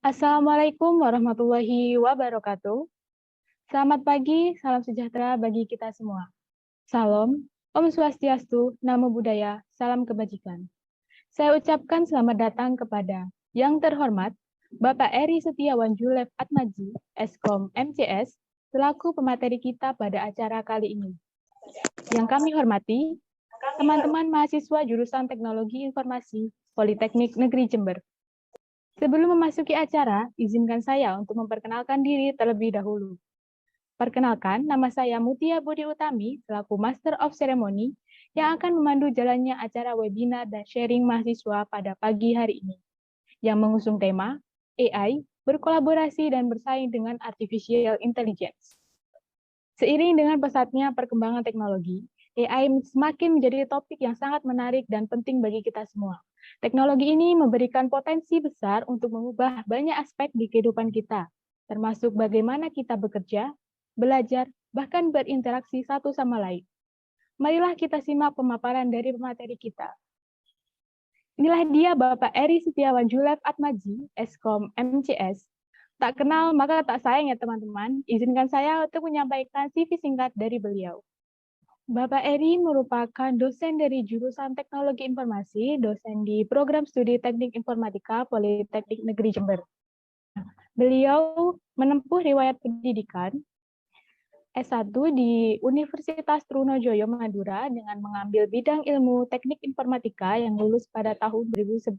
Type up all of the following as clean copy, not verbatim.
Assalamualaikum warahmatullahi wabarakatuh. Selamat pagi, salam sejahtera bagi kita semua. Salam, Om Swastiastu, Namo Buddhaya, salam kebajikan. Saya ucapkan selamat datang kepada yang terhormat Bapak Eri Setiawan Julef Atmaji, Eskom MCS, selaku pemateri kita pada acara kali ini. Yang kami hormati, teman-teman mahasiswa jurusan Teknologi Informasi Politeknik Negeri Jember. Sebelum memasuki acara, izinkan saya untuk memperkenalkan diri terlebih dahulu. Perkenalkan, nama saya Mutia Budi Utami, selaku Master of Ceremony, yang akan memandu jalannya acara webinar dan sharing mahasiswa pada pagi hari ini, yang mengusung tema AI, berkolaborasi dan bersaing dengan Artificial Intelligence. Seiring dengan pesatnya perkembangan teknologi, AI semakin menjadi topik yang sangat menarik dan penting bagi kita semua. Teknologi ini memberikan potensi besar untuk mengubah banyak aspek di kehidupan kita, termasuk bagaimana kita bekerja, belajar, bahkan berinteraksi satu sama lain. Marilah kita simak pemaparan dari pemateri kita. Inilah dia Bapak Eri Setiawan Julef Atmaji, Eskom MCS. Tak kenal maka tak sayang ya teman-teman. Izinkan saya untuk menyampaikan CV singkat dari beliau. Bapak Eri merupakan dosen dari jurusan Teknologi Informasi, dosen di Program Studi Teknik Informatika Politeknik Negeri Jember. Beliau menempuh riwayat pendidikan S1 di Universitas Trunojoyo Madura dengan mengambil bidang ilmu teknik informatika yang lulus pada tahun 2011.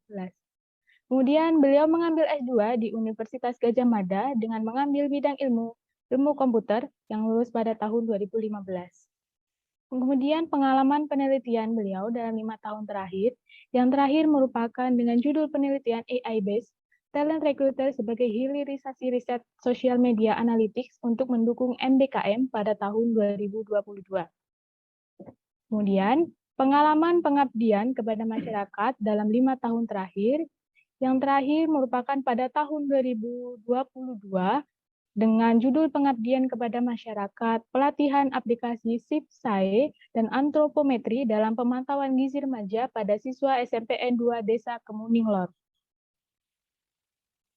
Kemudian beliau mengambil S2 di Universitas Gadjah Mada dengan mengambil bidang ilmu komputer yang lulus pada tahun 2015. Kemudian pengalaman penelitian beliau dalam 5 tahun terakhir, yang terakhir merupakan dengan judul penelitian AI-based Talent Recruiter sebagai hilirisasi riset sosial media analytics untuk mendukung MBKM pada tahun 2022. Kemudian pengalaman pengabdian kepada masyarakat dalam 5 tahun terakhir, yang terakhir merupakan pada tahun 2022 dengan judul pengabdian kepada masyarakat, pelatihan aplikasi SIP-SAE, dan antropometri dalam pemantauan gizi remaja pada siswa SMPN 2 Desa Kemuning Lor.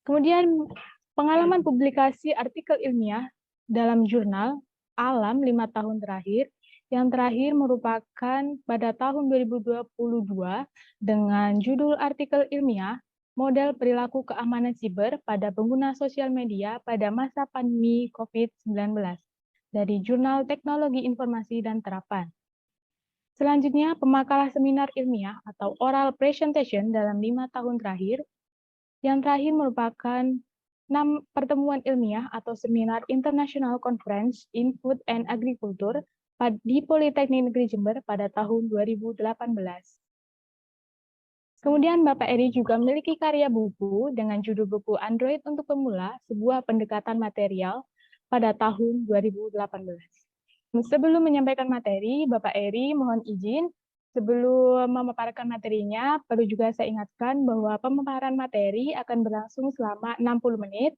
Kemudian pengalaman publikasi artikel ilmiah dalam jurnal Alam 5 tahun terakhir, yang terakhir merupakan pada tahun 2022 dengan judul artikel ilmiah Model Perilaku Keamanan Siber pada Pengguna Sosial Media pada Masa Pandemi COVID-19 dari Jurnal Teknologi Informasi dan Terapan. Selanjutnya, pemakalah seminar ilmiah atau oral presentation dalam 5 tahun terakhir. Yang terakhir merupakan 6 pertemuan ilmiah atau seminar International Conference in Food and Agriculture di Politeknik Negeri Jember pada tahun 2018. Kemudian Bapak Eri juga memiliki karya buku dengan judul buku Android untuk Pemula, sebuah pendekatan material pada tahun 2018. Sebelum menyampaikan materi, Bapak Eri mohon izin, sebelum memaparkan materinya, perlu juga saya ingatkan bahwa pemaparan materi akan berlangsung selama 60 menit.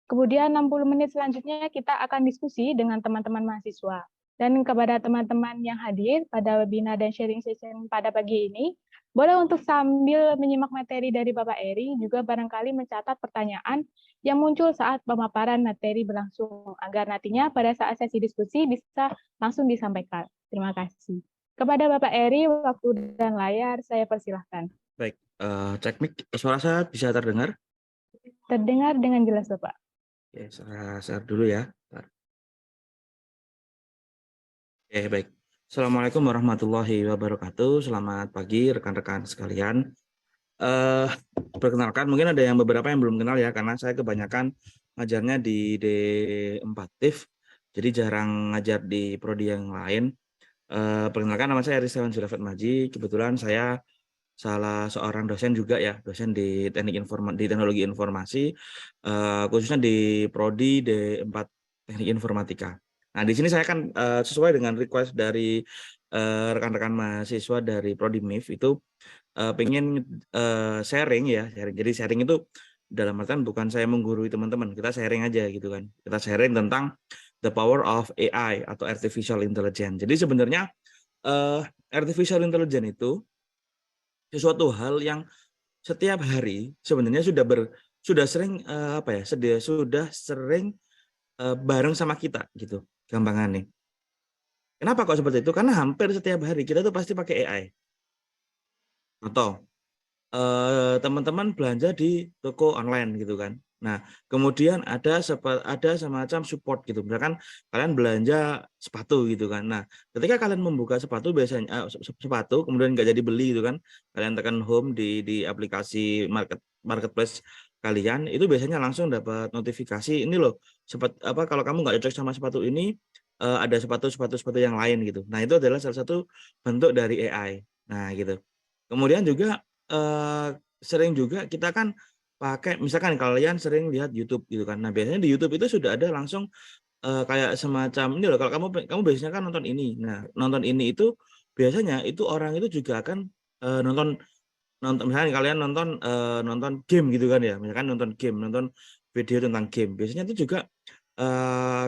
Kemudian 60 menit selanjutnya kita akan diskusi dengan teman-teman mahasiswa. Dan kepada teman-teman yang hadir pada webinar dan sharing session pada pagi ini, boleh untuk sambil menyimak materi dari Bapak Eri, juga barangkali mencatat pertanyaan yang muncul saat pemaparan materi berlangsung, agar nantinya pada saat sesi diskusi bisa langsung disampaikan. Terima kasih. Kepada Bapak Eri, waktu dan layar saya persilahkan. Baik, cek mic, suara saya bisa terdengar? Terdengar dengan jelas, Bapak. Oke, saya share dulu ya. Oke, baik. Assalamualaikum warahmatullahi wabarakatuh. Selamat pagi rekan-rekan sekalian. Perkenalkan, mungkin ada yang beberapa yang belum kenal ya, karena saya kebanyakan ngajarnya di D4 TIF, jadi jarang ngajar di prodi yang lain. Perkenalkan, nama saya Eri Setiawan Julef Atmaji. Kebetulan saya salah seorang dosen juga ya, dosen di teknologi informasi, khususnya di prodi D4 Teknik Informatika. Nah, di sini saya akan sesuai dengan request dari rekan-rekan mahasiswa dari prodi MIF itu pengen sharing ya, sharing. Jadi sharing itu dalam artian bukan saya menggurui teman-teman, kita sharing aja gitu kan. Kita sharing tentang the power of AI atau artificial intelligence. Jadi sebenarnya artificial intelligence itu sesuatu hal yang setiap hari sebenarnya sudah sudah sering sudah sering bareng sama kita gitu, gampangannya. Kenapa kok seperti itu? Karena hampir setiap hari kita tuh pasti pakai AI. Atau teman-teman belanja di toko online gitu kan. Nah, kemudian ada semacam support gitu. Misalkan kalian belanja sepatu gitu kan. Nah, ketika kalian membuka sepatu biasanya sepatu kemudian nggak jadi beli gitu kan. Kalian tekan home di aplikasi marketplace kalian, itu biasanya langsung dapat notifikasi ini loh. Kalau kamu nggak cocok sama sepatu ini, ada sepatu yang lain gitu. Nah, itu adalah salah satu bentuk dari AI. Nah, gitu. Kemudian juga sering juga kita kan pakai, misalkan kalian sering lihat YouTube gitu kan. Nah, biasanya di YouTube itu sudah ada langsung kayak semacam ini loh, kalau kamu biasanya kan nonton ini. Nah, nonton ini itu biasanya itu orang itu juga akan nonton nonton misalnya kalian nonton game gitu kan ya. Misalkan nonton game, nonton video tentang game. Biasanya itu juga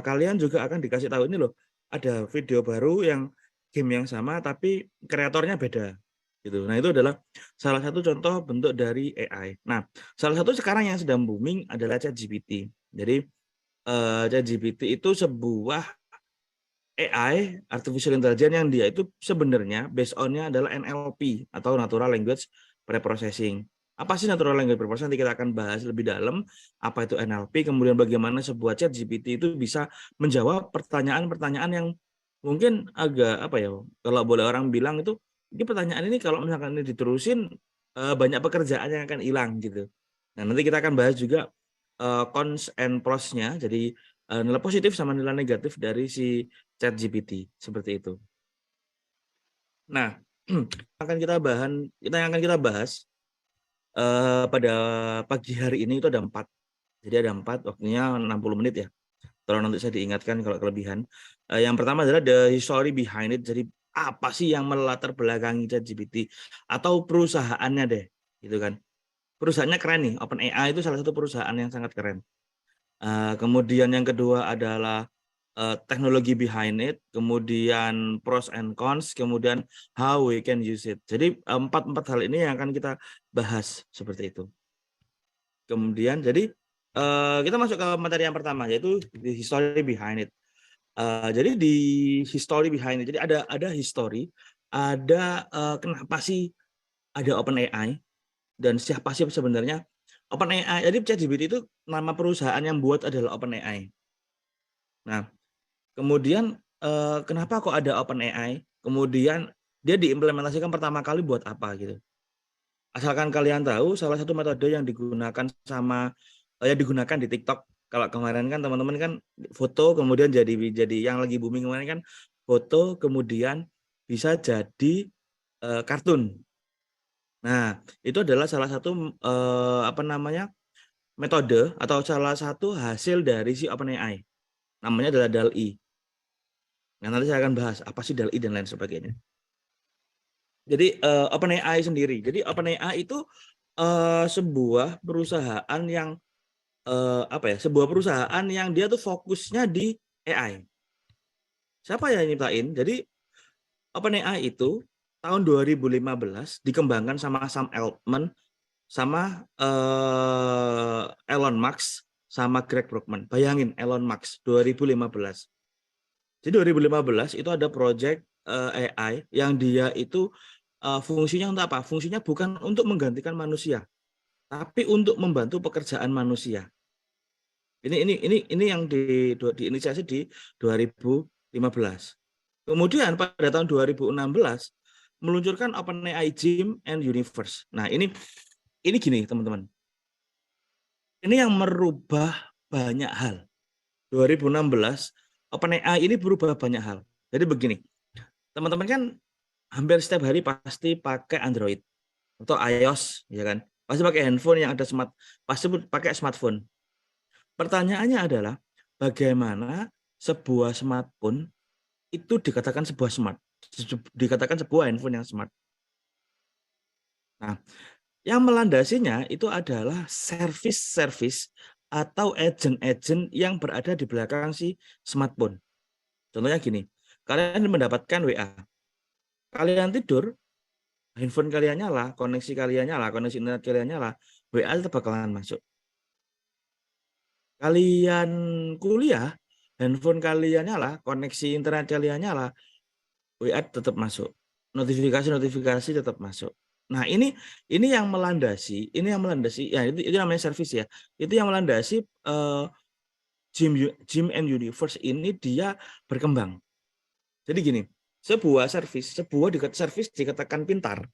kalian juga akan dikasih tahu ini loh, ada video baru yang game yang sama tapi kreatornya beda gitu. Nah, itu adalah salah satu contoh bentuk dari AI. Nah, salah satu sekarang yang sedang booming adalah ChatGPT. Jadi ChatGPT itu sebuah AI, artificial intelligence, yang dia itu sebenarnya based on-nya adalah NLP atau Natural Language Preprocessing. Apa sih Natural Language Preprocessing? Nanti kita akan bahas lebih dalam apa itu NLP, kemudian bagaimana sebuah ChatGPT itu bisa menjawab pertanyaan-pertanyaan yang mungkin agak kalau boleh orang bilang itu, ini pertanyaan ini kalau misalkan ini diterusin banyak pekerjaan yang akan hilang gitu. Nah, nanti kita akan bahas juga cons and pros-nya, jadi nilai positif sama nilai negatif dari si ChatGPT seperti itu. Nah, yang akan kita bahas pada pagi hari ini itu ada 4. Jadi ada 4, waktunya 60 menit ya. Kalau nanti saya diingatkan kalau kelebihan. Yang pertama adalah the history behind it. Jadi apa sih yang melatar belakangi ChatGPT atau perusahaannya deh, gitu kan. Perusahaannya keren nih. OpenAI itu salah satu perusahaan yang sangat keren. Kemudian yang kedua adalah teknologi behind it, kemudian pros and cons, kemudian how we can use it. Jadi empat hal ini yang akan kita bahas seperti itu. Kemudian jadi kita masuk ke materi yang pertama, yaitu the history behind it. Jadi di history behind it, jadi ada history, ada kenapa sih ada OpenAI dan siapa sih sebenarnya OpenAI. Jadi ChatGPT itu nama perusahaan yang buat adalah OpenAI. Nah, kemudian kenapa kok ada OpenAI? Kemudian dia diimplementasikan pertama kali buat apa gitu. Asalkan kalian tahu, salah satu metode yang digunakan yang digunakan di TikTok. Kalau kemarin kan teman-teman kan foto kemudian jadi yang lagi booming kemarin kan foto kemudian bisa jadi kartun. Nah, itu adalah salah satu metode atau salah satu hasil dari si OpenAI. Namanya adalah DALL-E. Nah, nanti saya akan bahas apa sih DALL-E dan lain sebagainya. Jadi OpenAI sendiri. Jadi OpenAI itu sebuah perusahaan yang sebuah perusahaan yang dia tuh fokusnya di AI. Siapa yang nyiptain? Jadi OpenAI itu tahun 2015 dikembangkan sama Sam Altman, sama Elon Musk, sama Greg Brockman. Bayangin Elon Musk 2015. Jadi 2015 itu ada project AI yang dia itu fungsinya untuk apa? Fungsinya bukan untuk menggantikan manusia, tapi untuk membantu pekerjaan manusia. Ini yang diinisiasi di 2015. Kemudian pada tahun 2016 meluncurkan OpenAI Gym and Universe. Nah, ini gini, teman-teman. Ini yang merubah banyak hal. 2016 OpenAI ini berubah banyak hal. Jadi begini, teman-teman kan hampir setiap hari pasti pakai Android atau iOS, ya kan? Pasti pakai handphone yang ada pasti pakai smartphone. Pertanyaannya adalah bagaimana sebuah smartphone itu dikatakan sebuah handphone yang smart. Nah, yang melandasinya itu adalah service atau agent yang berada di belakang si smartphone. Contohnya gini, kalian mendapatkan WA, kalian tidur, handphone kalian nyala, koneksi kalian nyala, koneksi internet kalian nyala, WA itu bakalan masuk. kalian kuliah, handphone kalian nyala, koneksi internet kalian nyala, WA tetap masuk, notifikasi tetap masuk. Nah ini yang melandasi, ya itu namanya service ya, itu yang melandasi Gym and Universe ini dia berkembang. Jadi gini, sebuah service dikatakan pintar,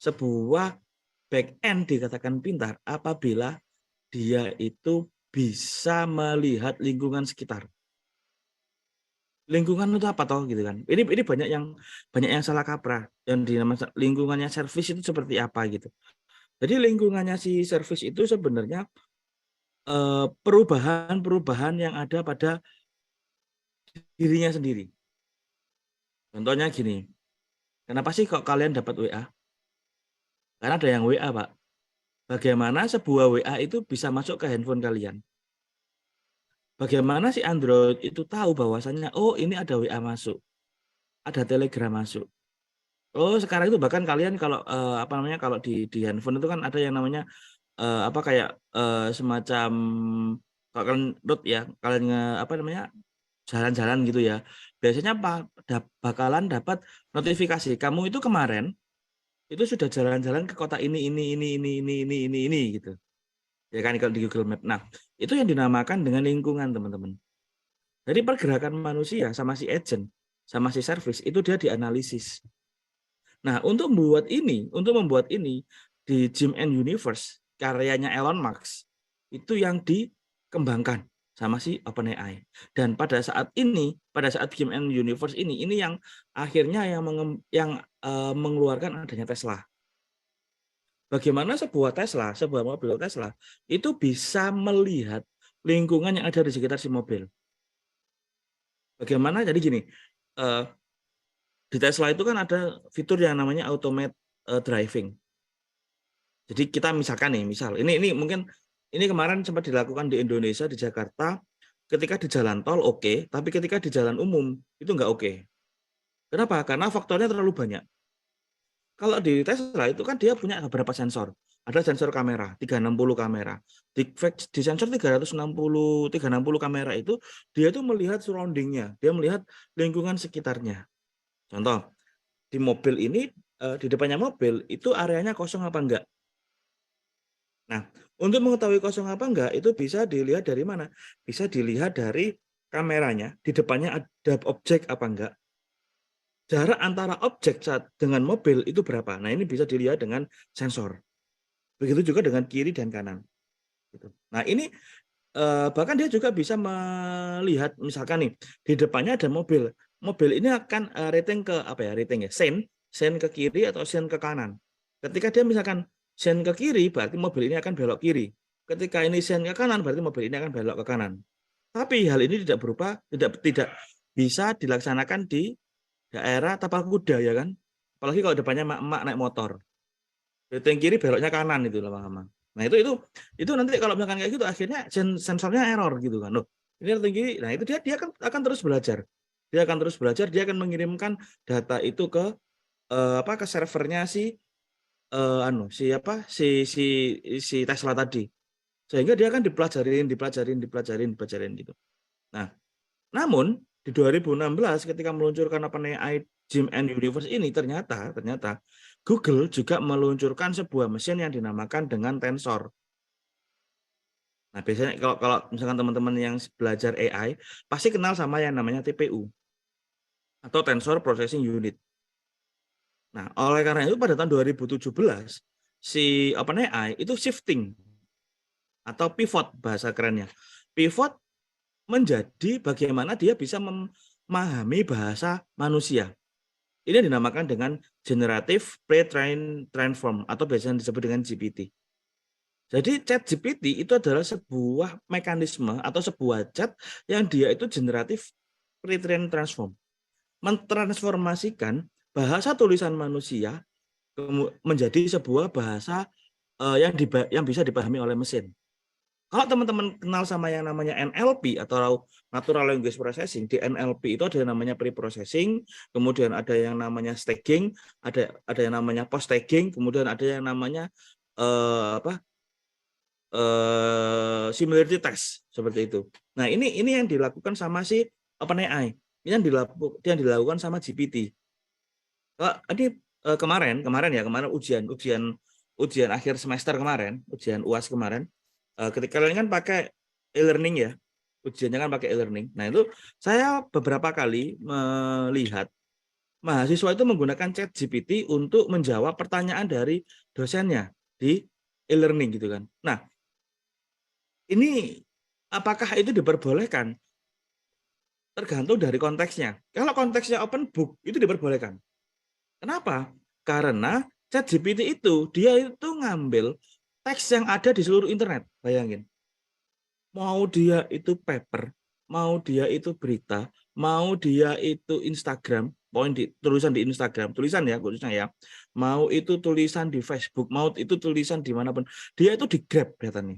sebuah back end dikatakan pintar apabila dia itu bisa melihat lingkungan sekitar. Lingkungan itu apa toh gitu kan? Ini banyak yang salah kaprah. Yang dinamakan lingkungannya service itu seperti apa gitu. Jadi lingkungannya si service itu sebenarnya perubahan-perubahan yang ada pada dirinya sendiri. Contohnya gini, kenapa sih kok kalian dapat WA? Karena ada yang WA, Pak. Bagaimana sebuah WA itu bisa masuk ke handphone kalian? Bagaimana si Android itu tahu bahwasannya, oh ini ada WA masuk, ada Telegram masuk. Oh sekarang itu bahkan kalian kalau apa namanya kalau di handphone itu kan ada yang namanya apa kayak semacam kalau kalian root ya, kalian apa namanya jalan-jalan gitu ya. Biasanya bakalan dapat notifikasi kamu itu kemarin itu sudah jalan-jalan ke kota ini gitu. Ya kan kalau di Google Map. Nah, itu yang dinamakan dengan lingkungan, teman-teman. Jadi pergerakan manusia sama si agent, sama si service itu dia dianalisis. Nah, untuk membuat ini di Gym and Universe karyanya Elon Musk itu yang dikembangkan sama si OpenAI. Dan pada saat Gym and Universe ini yang akhirnya yang mengeluarkan adanya Tesla. Bagaimana sebuah mobil Tesla itu bisa melihat lingkungan yang ada di sekitar si mobil. Bagaimana? Jadi gini, di Tesla itu kan ada fitur yang namanya automate driving. Jadi kita misalkan nih, ini mungkin ini kemarin sempat dilakukan di Indonesia di Jakarta, ketika di jalan tol oke, tapi ketika di jalan umum itu nggak oke. Kenapa? Karena faktornya terlalu banyak. Kalau di Tesla itu kan dia punya beberapa sensor. Ada sensor kamera, 360 kamera. Di sensor 360 kamera itu, dia tuh melihat surrounding-nya. Dia melihat lingkungan sekitarnya. Contoh, di mobil ini, di depannya mobil, itu areanya kosong apa enggak. Nah, untuk mengetahui kosong apa enggak, itu bisa dilihat dari mana? Bisa dilihat dari kameranya, di depannya ada objek apa enggak. Jarak antara objek dengan mobil itu berapa? Nah, ini bisa dilihat dengan sensor. Begitu juga dengan kiri dan kanan. Nah, ini bahkan dia juga bisa melihat, misalkan nih, di depannya ada mobil. Mobil ini akan rating ke apa ya? Rating ya, sen ke kiri atau sen ke kanan. Ketika dia misalkan sen ke kiri, berarti mobil ini akan belok kiri. Ketika ini sen ke kanan, berarti mobil ini akan belok ke kanan. Tapi hal ini tidak tidak bisa dilaksanakan di daerah tapal kuda ya kan. Apalagi kalau depannya emak-emak naik motor. Rating kiri beloknya kanan itu lama-lama. Nah itu nanti kalau misalkan kayak gitu akhirnya sensornya error gitu kan. Loh, ini rating kiri. Nah itu dia akan terus belajar. Dia akan terus belajar, dia akan mengirimkan data itu ke ke servernya si Tesla tadi. Sehingga dia akan dipelajarin gitu. Nah, namun di 2016 ketika meluncurkan OpenAI Gym and Universe ini ternyata Google juga meluncurkan sebuah mesin yang dinamakan dengan Tensor. Nah, biasanya kalau misalkan teman-teman yang belajar AI pasti kenal sama yang namanya TPU atau Tensor Processing Unit. Nah, oleh karena itu pada tahun 2017 si OpenAI itu shifting atau pivot bahasa kerennya. Pivot menjadi bagaimana dia bisa memahami bahasa manusia. Ini dinamakan dengan Generative Pre-trained Transform atau biasanya disebut dengan GPT. Jadi chat GPT itu adalah sebuah mekanisme atau sebuah chat yang dia itu generatif pre-trained transform. Mentransformasikan bahasa tulisan manusia menjadi sebuah bahasa yang bisa dipahami oleh mesin. Kalau teman-teman kenal sama yang namanya NLP atau Natural Language Processing, di NLP itu ada yang namanya pre-processing, kemudian ada yang namanya staging, ada yang namanya post-staging, kemudian ada yang namanya similarity test seperti itu. Nah, ini yang dilakukan sama si OpenAI. Ini yang dilakukan sama GPT. Ini kemarin ujian akhir semester kemarin, ujian UAS kemarin, ketika kalian kan pakai e-learning ya, ujiannya kan pakai e-learning. Nah, itu saya beberapa kali melihat mahasiswa itu menggunakan ChatGPT untuk menjawab pertanyaan dari dosennya di e-learning gitu kan. Nah, ini apakah itu diperbolehkan? Tergantung dari konteksnya. Kalau konteksnya open book itu diperbolehkan. Kenapa? Karena ChatGPT itu dia itu ngambil teks yang ada di seluruh internet. Bayangin. Mau dia itu paper, mau dia itu berita, mau dia itu Instagram, tulisan di Instagram, tulisan ya khususnya ya. Mau itu tulisan di Facebook, mau itu tulisan dimanapun, dia itu di grab datanya.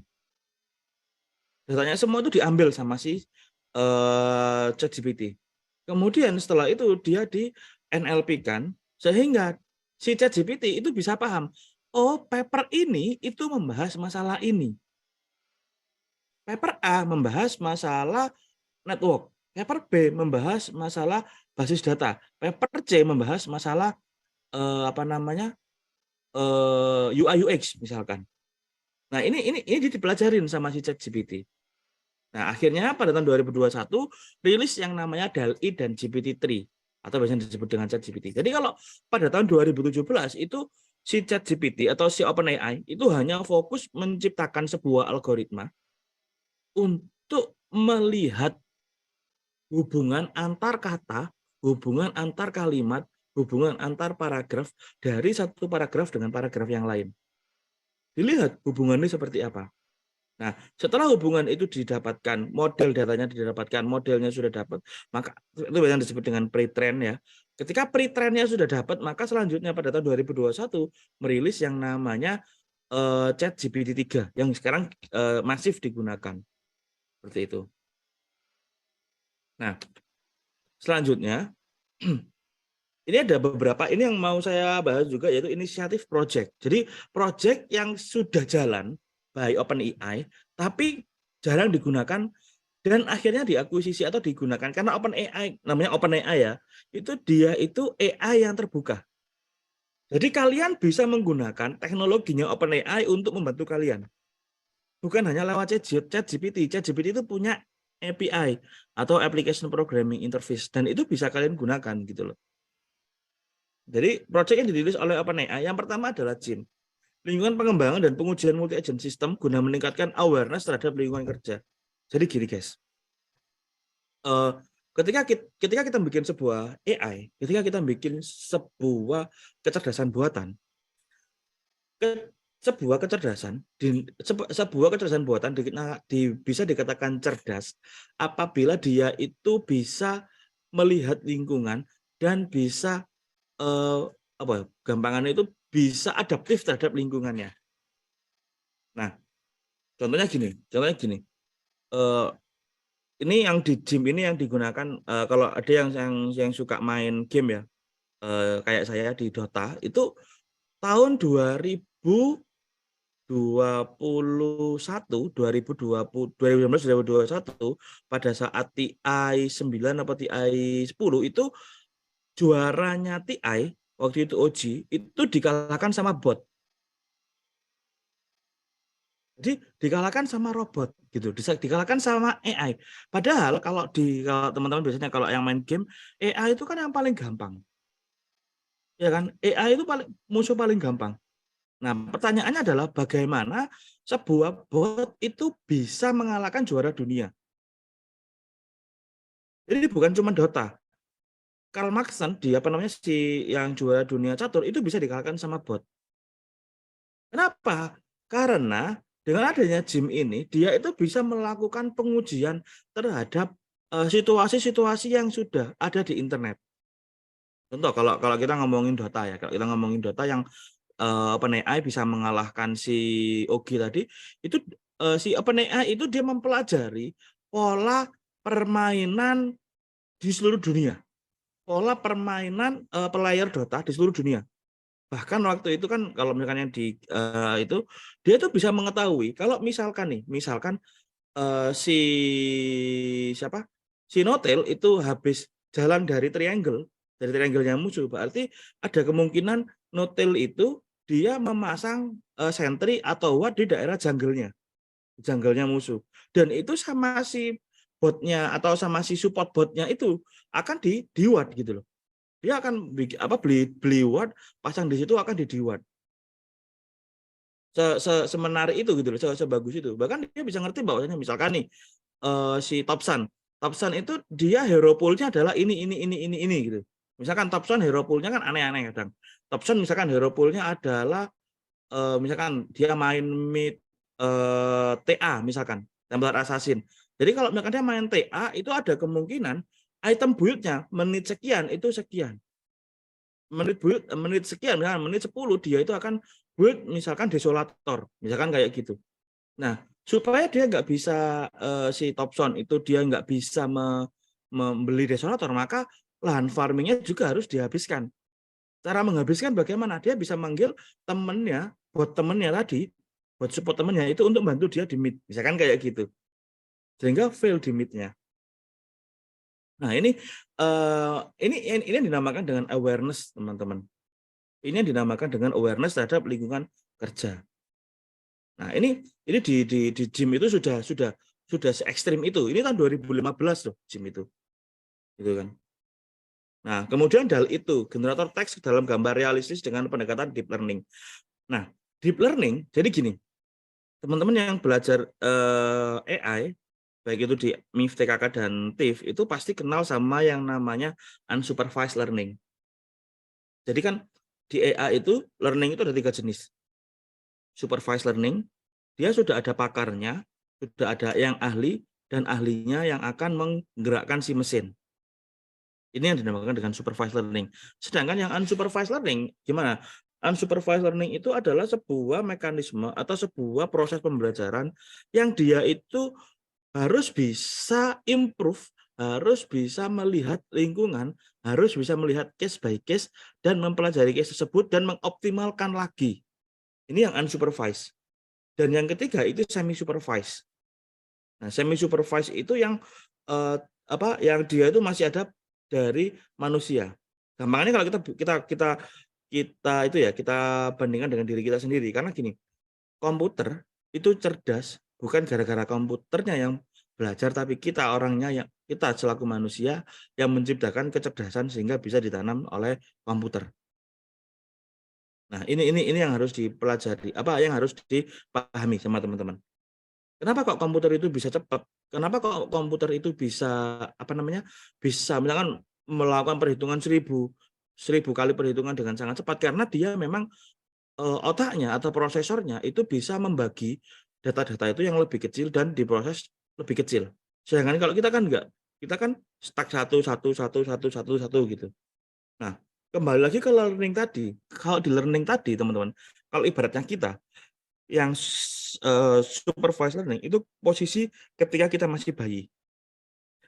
Datanya semua itu diambil sama si ChatGPT. Kemudian setelah itu dia di NLP-kan sehingga si ChatGPT itu bisa paham, oh paper ini itu membahas masalah ini. Paper A membahas masalah network. Paper B membahas masalah basis data. Paper C membahas masalah UI UX misalkan. Nah, ini dipelajarin sama si ChatGPT. Nah, akhirnya pada tahun 2021 rilis yang namanya DALL-E dan GPT-3 atau biasanya disebut dengan ChatGPT. Jadi kalau pada tahun 2017 itu si ChatGPT atau si OpenAI itu hanya fokus menciptakan sebuah algoritma untuk melihat hubungan antar kata, hubungan antar kalimat, hubungan antar paragraf dari satu paragraf dengan paragraf yang lain. Dilihat hubungannya seperti apa. Nah, setelah hubungan itu didapatkan, model datanya didapatkan, modelnya sudah dapat, maka itu yang disebut dengan pre-train ya. Ketika pre-trainnya sudah dapat, maka selanjutnya pada tahun 2021 merilis yang namanya ChatGPT 3 yang sekarang masif digunakan. Seperti itu. Nah, selanjutnya ini ada beberapa, ini yang mau saya bahas juga yaitu inisiatif project. Jadi project yang sudah jalan by OpenAI tapi jarang digunakan dan akhirnya diakuisisi atau digunakan karena OpenAI, namanya OpenAI ya, itu dia itu AI yang terbuka. Jadi kalian bisa menggunakan teknologinya OpenAI untuk membantu kalian. Bukan hanya lewat ChatGPT. ChatGPT itu punya API atau Application Programming Interface dan itu bisa kalian gunakan gitu loh. Jadi proyek yang dirilis oleh OpenAI yang pertama adalah JIM, lingkungan pengembangan dan pengujian multi-agent system guna meningkatkan awareness terhadap lingkungan kerja. Jadi gini guys, ketika kita bikin sebuah AI, ketika kita bikin sebuah kecerdasan buatan, sebuah kecerdasan buatan bisa dikatakan cerdas apabila dia itu bisa melihat lingkungan dan bisa gampangannya itu bisa adaptif terhadap lingkungannya. Nah, contohnya gini, ini yang di gym ini yang digunakan kalau ada yang suka main game ya, kayak saya di Dota itu tahun 2021 pada saat TI 9 atau TI 10 itu juaranya TI waktu itu OG itu dikalahkan sama bot. Jadi dikalahkan sama robot gitu, dikalahkan sama AI. Padahal kalau teman-teman biasanya kalau yang main game, AI itu kan yang paling gampang. Ya kan? AI itu musuh paling gampang. Nah, pertanyaannya adalah bagaimana sebuah bot itu bisa mengalahkan juara dunia. Jadi bukan cuma Dota. Karl Maxen si yang juara dunia catur itu bisa dikalahkan sama bot. Kenapa? Karena dengan adanya gym ini, dia itu bisa melakukan pengujian terhadap situasi-situasi yang sudah ada di internet. Contoh kalau kita ngomongin Dota ya, kalau kita ngomongin Dota yang OpenAI bisa mengalahkan si Ogi tadi, itu si OpenAI itu dia mempelajari pola permainan di seluruh dunia, pola permainan player Dota di seluruh dunia. Bahkan waktu itu kan kalau misalkan yang itu dia itu bisa mengetahui kalau misalkan nih, misalkan si siapa? Si Notel itu habis jalan dari triangle-nya musuh, berarti ada kemungkinan Notel itu dia memasang sentry atau ward di daerah jungle-nya musuh. Dan itu sama si botnya atau sama si support botnya itu akan di ward gitu loh. Dia akan beli ward, pasang di situ akan di ward. Semenarik itu gitu loh, sebagus itu. Bahkan dia bisa ngerti bahwasanya misalkan nih si Topsan itu dia hero pool-nya adalah ini gitu. Misalkan Topsan hero pool-nya kan aneh-aneh kadang. Topsan misalkan hero pool-nya adalah misalkan dia main mid TA misalkan, Templar Assassin. Jadi kalau misalkan dia main TA itu ada kemungkinan item build-nya menit sekian itu sekian. Menit sekian misalkan menit 10 dia itu akan build misalkan Desolator, misalkan kayak gitu. Nah, supaya dia nggak bisa si Topson itu dia nggak bisa membeli Desolator, maka lahan farmingnya juga harus dihabiskan. Cara menghabiskan bagaimana? Dia bisa manggil temennya, buat temennya tadi, buat support temennya itu untuk bantu dia di mid, misalkan kayak gitu. Sehingga fail di midnya. Nah, ini yang dinamakan dengan awareness, teman-teman. Ini yang dinamakan dengan awareness terhadap lingkungan kerja. Nah, ini di gym itu sudah se ekstrim itu. Ini tahun 2015 loh gym itu. Gitu kan. Nah, kemudian DAL itu generator teks dalam gambar realistis dengan pendekatan deep learning. Nah, deep learning jadi gini. Teman-teman yang belajar AI baik itu di MIF, TKK dan TIF itu pasti kenal sama yang namanya unsupervised learning. Jadi kan di AI itu learning itu ada 3 jenis. Supervised learning, dia sudah ada pakarnya, sudah ada yang ahli, dan ahlinya yang akan menggerakkan si mesin. Ini yang dinamakan dengan supervised learning. Sedangkan yang unsupervised learning, gimana? Unsupervised learning itu adalah sebuah mekanisme atau sebuah proses pembelajaran yang dia itu harus bisa improve, harus bisa melihat lingkungan, harus bisa melihat case by case, dan mempelajari case tersebut dan mengoptimalkan lagi. Ini yang unsupervised. Dan yang ketiga itu semi supervised. Nah, semi supervised itu yang yang dia itu masih ada dari manusia. Gampangnya kalau kita bandingkan dengan diri kita sendiri karena gini, komputer itu cerdas bukan gara-gara komputernya yang belajar, tapi kita orangnya yang kita selaku manusia yang menciptakan kecerdasan sehingga bisa ditanam oleh komputer. Nah, ini yang harus dipelajari, yang harus dipahami sama teman-teman. Kenapa kok komputer itu bisa cepat? Kenapa kok komputer itu bisa bisa misalkan melakukan perhitungan 1000 kali perhitungan dengan sangat cepat karena dia memang otaknya atau prosesornya itu bisa membagi data-data itu yang lebih kecil dan diproses lebih kecil. Sedangkan kalau kita kan enggak, kita kan stuck satu gitu. Nah, kembali lagi ke learning tadi. Kalau di learning tadi, teman-teman, kalau ibaratnya kita yang supervised learning itu posisi ketika kita masih bayi.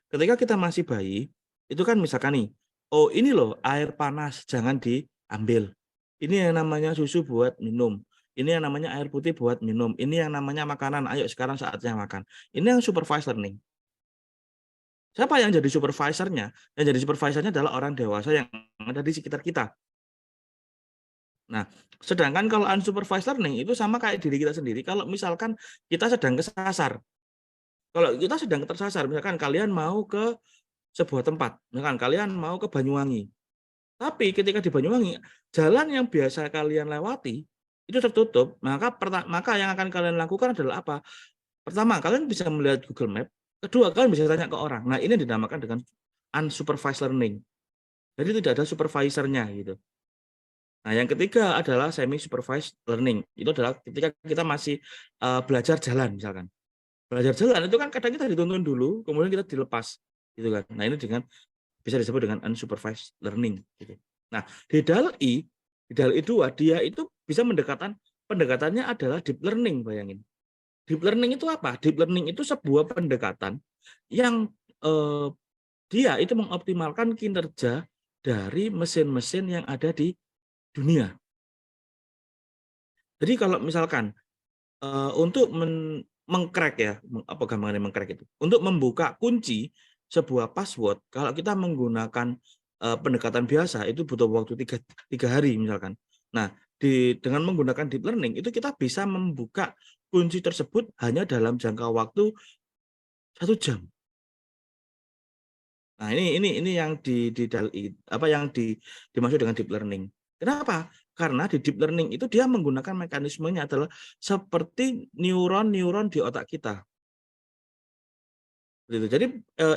Ketika kita masih bayi, itu kan misalkan nih, oh ini loh air panas, jangan diambil. Ini yang namanya susu buat minum. Ini yang namanya air putih buat minum. Ini yang namanya makanan, ayo sekarang saatnya makan. Ini yang supervised learning. Siapa yang jadi supervisornya? Yang jadi supervisornya adalah orang dewasa yang ada di sekitar kita. Nah, sedangkan kalau unsupervised learning itu sama kayak diri kita sendiri. Kalau misalkan kita sedang kesasar, kalau kita sedang tersasar, misalkan kalian mau ke sebuah tempat, misalkan kalian mau ke Banyuwangi. Tapi ketika di Banyuwangi, jalan yang biasa kalian lewati itu tertutup, maka yang akan kalian lakukan adalah apa? Pertama, kalian bisa melihat Google Map. Kedua, kalian bisa tanya ke orang. Nah, ini dinamakan dengan unsupervised learning. Jadi tidak ada supervisornya gitu. Nah, yang ketiga adalah semi supervised learning. Itu adalah ketika kita masih belajar jalan misalkan. Belajar jalan itu kan kadang kita dituntun dulu, kemudian kita dilepas gitu kan. Nah, ini bisa disebut dengan unsupervised learning gitu. Nah, di DALL-E 2 dia itu bisa pendekatannya adalah deep learning, bayangin. Deep learning itu apa? Deep learning itu sebuah pendekatan yang dia itu mengoptimalkan kinerja dari mesin-mesin yang ada di dunia. Jadi kalau misalkan untuk mengcrack ya, apa gampangannya mengcrack itu? Untuk membuka kunci sebuah password, kalau kita menggunakan pendekatan biasa itu butuh waktu tiga hari misalkan. Nah, dengan menggunakan deep learning itu kita bisa membuka kunci tersebut hanya dalam jangka waktu 1 jam. Nah, ini yang dimaksud dengan deep learning. Kenapa? Karena di deep learning itu dia menggunakan mekanismenya adalah seperti neuron-neuron di otak kita. Gitu. Jadi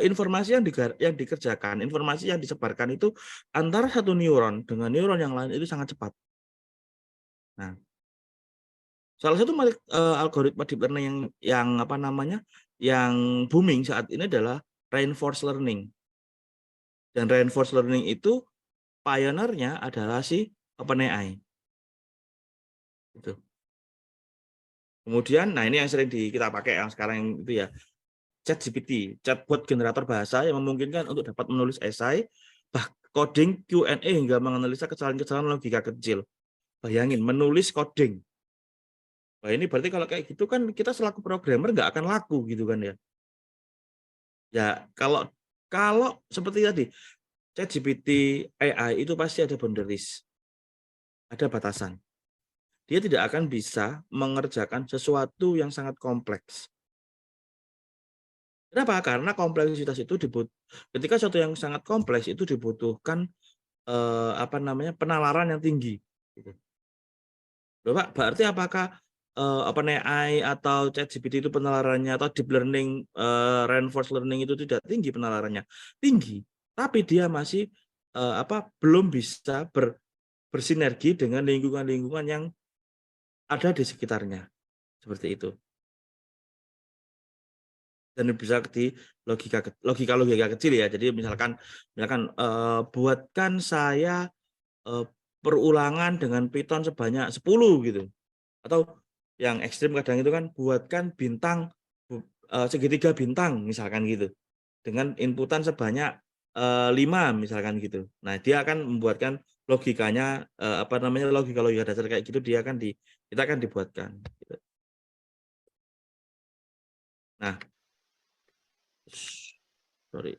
informasi yang dikerjakan, informasi yang disebarkan itu antara satu neuron dengan neuron yang lain itu sangat cepat. Nah, salah satu algoritma deep learning yang booming saat ini adalah reinforced learning. Dan reinforced learning itu pioneer-nya adalah si OpenAI. Gitu. Kemudian, nah ini yang sering kita pakai yang sekarang itu ya, ChatGPT, chatbot generator bahasa yang memungkinkan untuk dapat menulis esai, coding, Q&A hingga menganalisa kesalahan-kesalahan logika kecil. Bayangin, menulis coding. Wah ini berarti kalau kayak gitu kan kita selaku programmer nggak akan laku gitu kan ya. Ya kalau seperti tadi, ChatGPT AI itu pasti ada boundaries, ada batasan. Dia tidak akan bisa mengerjakan sesuatu yang sangat kompleks. Kenapa? Karena kompleksitas itu ketika sesuatu yang sangat kompleks itu dibutuhkan penalaran yang tinggi. Gitu. Bapak, berarti apakah OpenAI atau ChatGPT itu penalarannya atau deep learning, reinforced learning itu tidak tinggi penalarannya? Tinggi, tapi dia masih belum bisa bersinergi dengan lingkungan-lingkungan yang ada di sekitarnya. Seperti itu. Dan bisa di logika kecil ya. Jadi misalkan buatkan saya perulangan dengan Python sebanyak 10 gitu. Atau yang ekstrim kadang itu kan buatkan bintang segitiga bintang misalkan gitu. Dengan inputan sebanyak 5 misalkan gitu. Nah, dia akan membuatkan logikanya logika dasar kayak gitu kita akan dibuatkan gitu. Nah, sorry.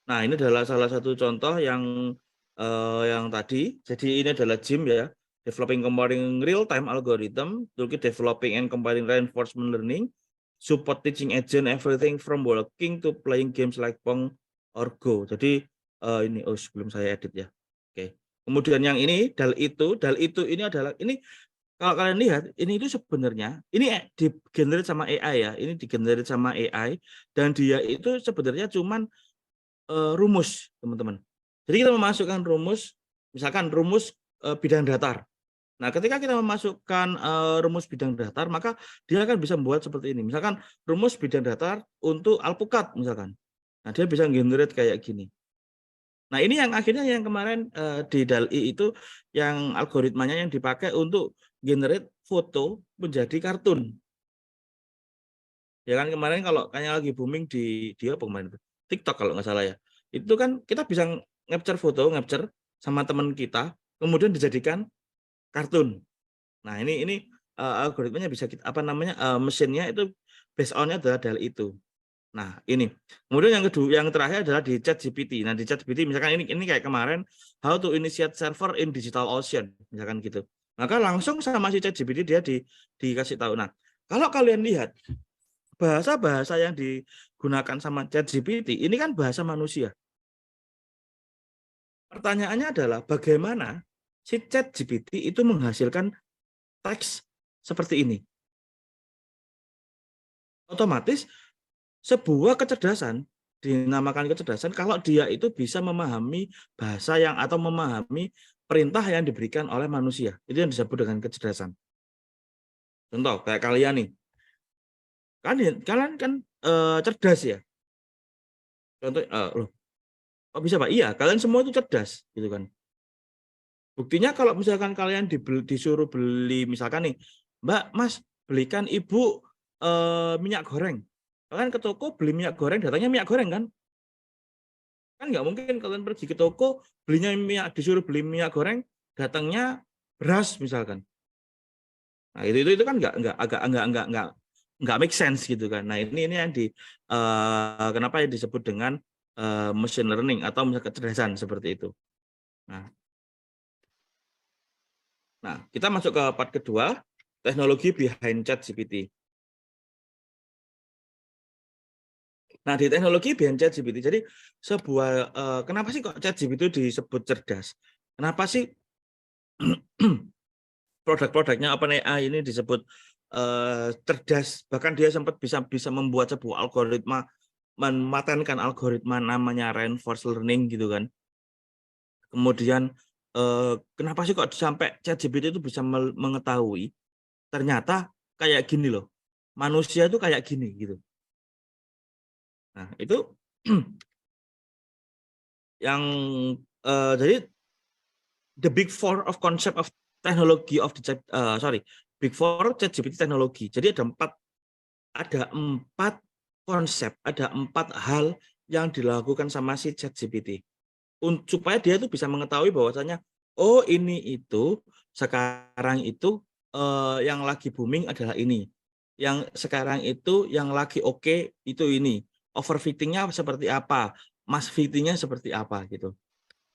Nah, ini adalah salah satu contoh yang tadi. Jadi ini adalah GIM ya, Developing Comparing Real-Time Algorithm, Toolkit Developing and Comparing Reinforcement Learning, Support Teaching Agent Everything from Walking to Playing Games like Pong or Go. Jadi ini sebelum saya edit ya. Oke. Kemudian yang ini dal itu ini adalah ini kalau kalian lihat ini itu sebenarnya ini di-generate sama AI ya. Ini di-generate sama AI dan dia itu sebenarnya cuman rumus, teman-teman. Jadi kita memasukkan rumus, misalkan rumus bidang datar. Nah, ketika kita memasukkan rumus bidang datar, maka dia akan bisa membuat seperti ini. Misalkan rumus bidang datar untuk alpukat, misalkan. Nah, dia bisa generate kayak gini. Nah, ini yang akhirnya yang kemarin di DALL-E itu yang algoritmanya yang dipakai untuk generate foto menjadi kartun. Ya kan kemarin kalau kayaknya lagi booming di apa kemarin TikTok kalau nggak salah ya. Itu kan kita bisa capture sama teman kita, kemudian dijadikan kartun. Nah, ini algoritmanya bisa kita mesinnya itu based on-nya adalah dari itu. Nah, ini. Kemudian yang terakhir adalah di ChatGPT. Nah, di ChatGPT misalkan ini kayak kemarin how to initiate server in digital ocean, misalkan gitu. Maka langsung sama si ChatGPT dia dikasih tahu. Nah, kalau kalian lihat bahasa-bahasa yang digunakan sama ChatGPT ini kan bahasa manusia. Pertanyaannya adalah bagaimana si ChatGPT itu menghasilkan teks seperti ini. Otomatis sebuah kecerdasan dinamakan kecerdasan kalau dia itu bisa memahami bahasa atau memahami perintah yang diberikan oleh manusia. Itu yang disebut dengan kecerdasan. Contoh kayak kalian nih. Kalian kan cerdas ya. Contoh loh, kok bisa Pak? Iya, kalian semua itu cerdas gitu kan. Buktinya kalau misalkan kalian disuruh beli misalkan nih, Mbak, Mas, belikan Ibu minyak goreng. Kalian ke toko beli minyak goreng, datangnya minyak goreng kan? Kan nggak mungkin kalian pergi ke toko disuruh beli minyak goreng, datangnya beras misalkan. Nah, itu kan nggak make sense gitu kan. Nah, ini yang kenapa yang disebut dengan machine learning atau misalnya kecerdasan seperti itu. Nah, kita masuk ke part kedua, teknologi behind ChatGPT. Nah, di teknologi behind ChatGPT, jadi kenapa sih kok ChatGPT itu disebut cerdas? Kenapa sih produk-produknya OpenAI ini disebut cerdas? Bahkan dia sempat bisa membuat sebuah algoritma, mematenkan algoritma namanya reinforcement learning gitu kan. Kemudian kenapa sih kok sampai ChatGPT itu bisa mengetahui ternyata kayak gini loh, manusia itu kayak gini gitu. Nah, itu yang jadi the big four of concept of technology of the big four ChatGPT teknologi. Jadi ada empat konsep, ada 4 hal yang dilakukan sama si ChatGPT supaya dia itu bisa mengetahui bahwasanya oh ini itu sekarang itu yang lagi booming adalah ini, yang sekarang itu yang lagi oke itu ini, overfittingnya seperti apa, mass fittingnya seperti apa gitu.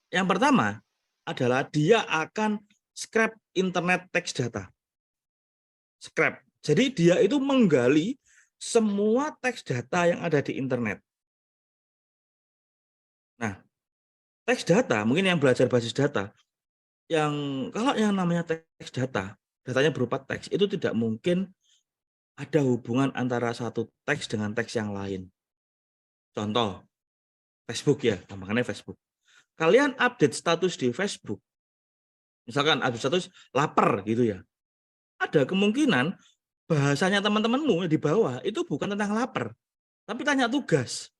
Yang pertama adalah dia akan scrap internet text data. Scrap. Jadi dia itu menggali semua teks data yang ada di internet. Nah, teks data, mungkin yang belajar basis data, kalau yang namanya teks data, datanya berupa teks, itu tidak mungkin ada hubungan antara satu teks dengan teks yang lain. Contoh, Facebook ya, gampangnya Facebook. Kalian update status di Facebook, misalkan update status lapar gitu ya, ada kemungkinan bahasanya teman-temanmu di bawah itu bukan tentang lapar, tapi tanya tugas.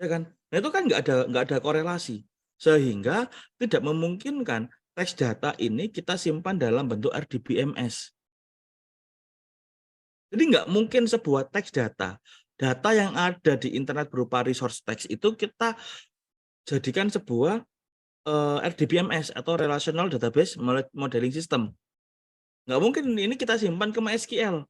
Ya kan? Nah, itu kan nggak ada korelasi. Sehingga tidak memungkinkan teks data ini kita simpan dalam bentuk RDBMS. Jadi nggak mungkin sebuah teks data yang ada di internet berupa resource text itu kita jadikan sebuah RDBMS atau Relational Database Modeling System. Nggak mungkin ini kita simpan ke MySQL.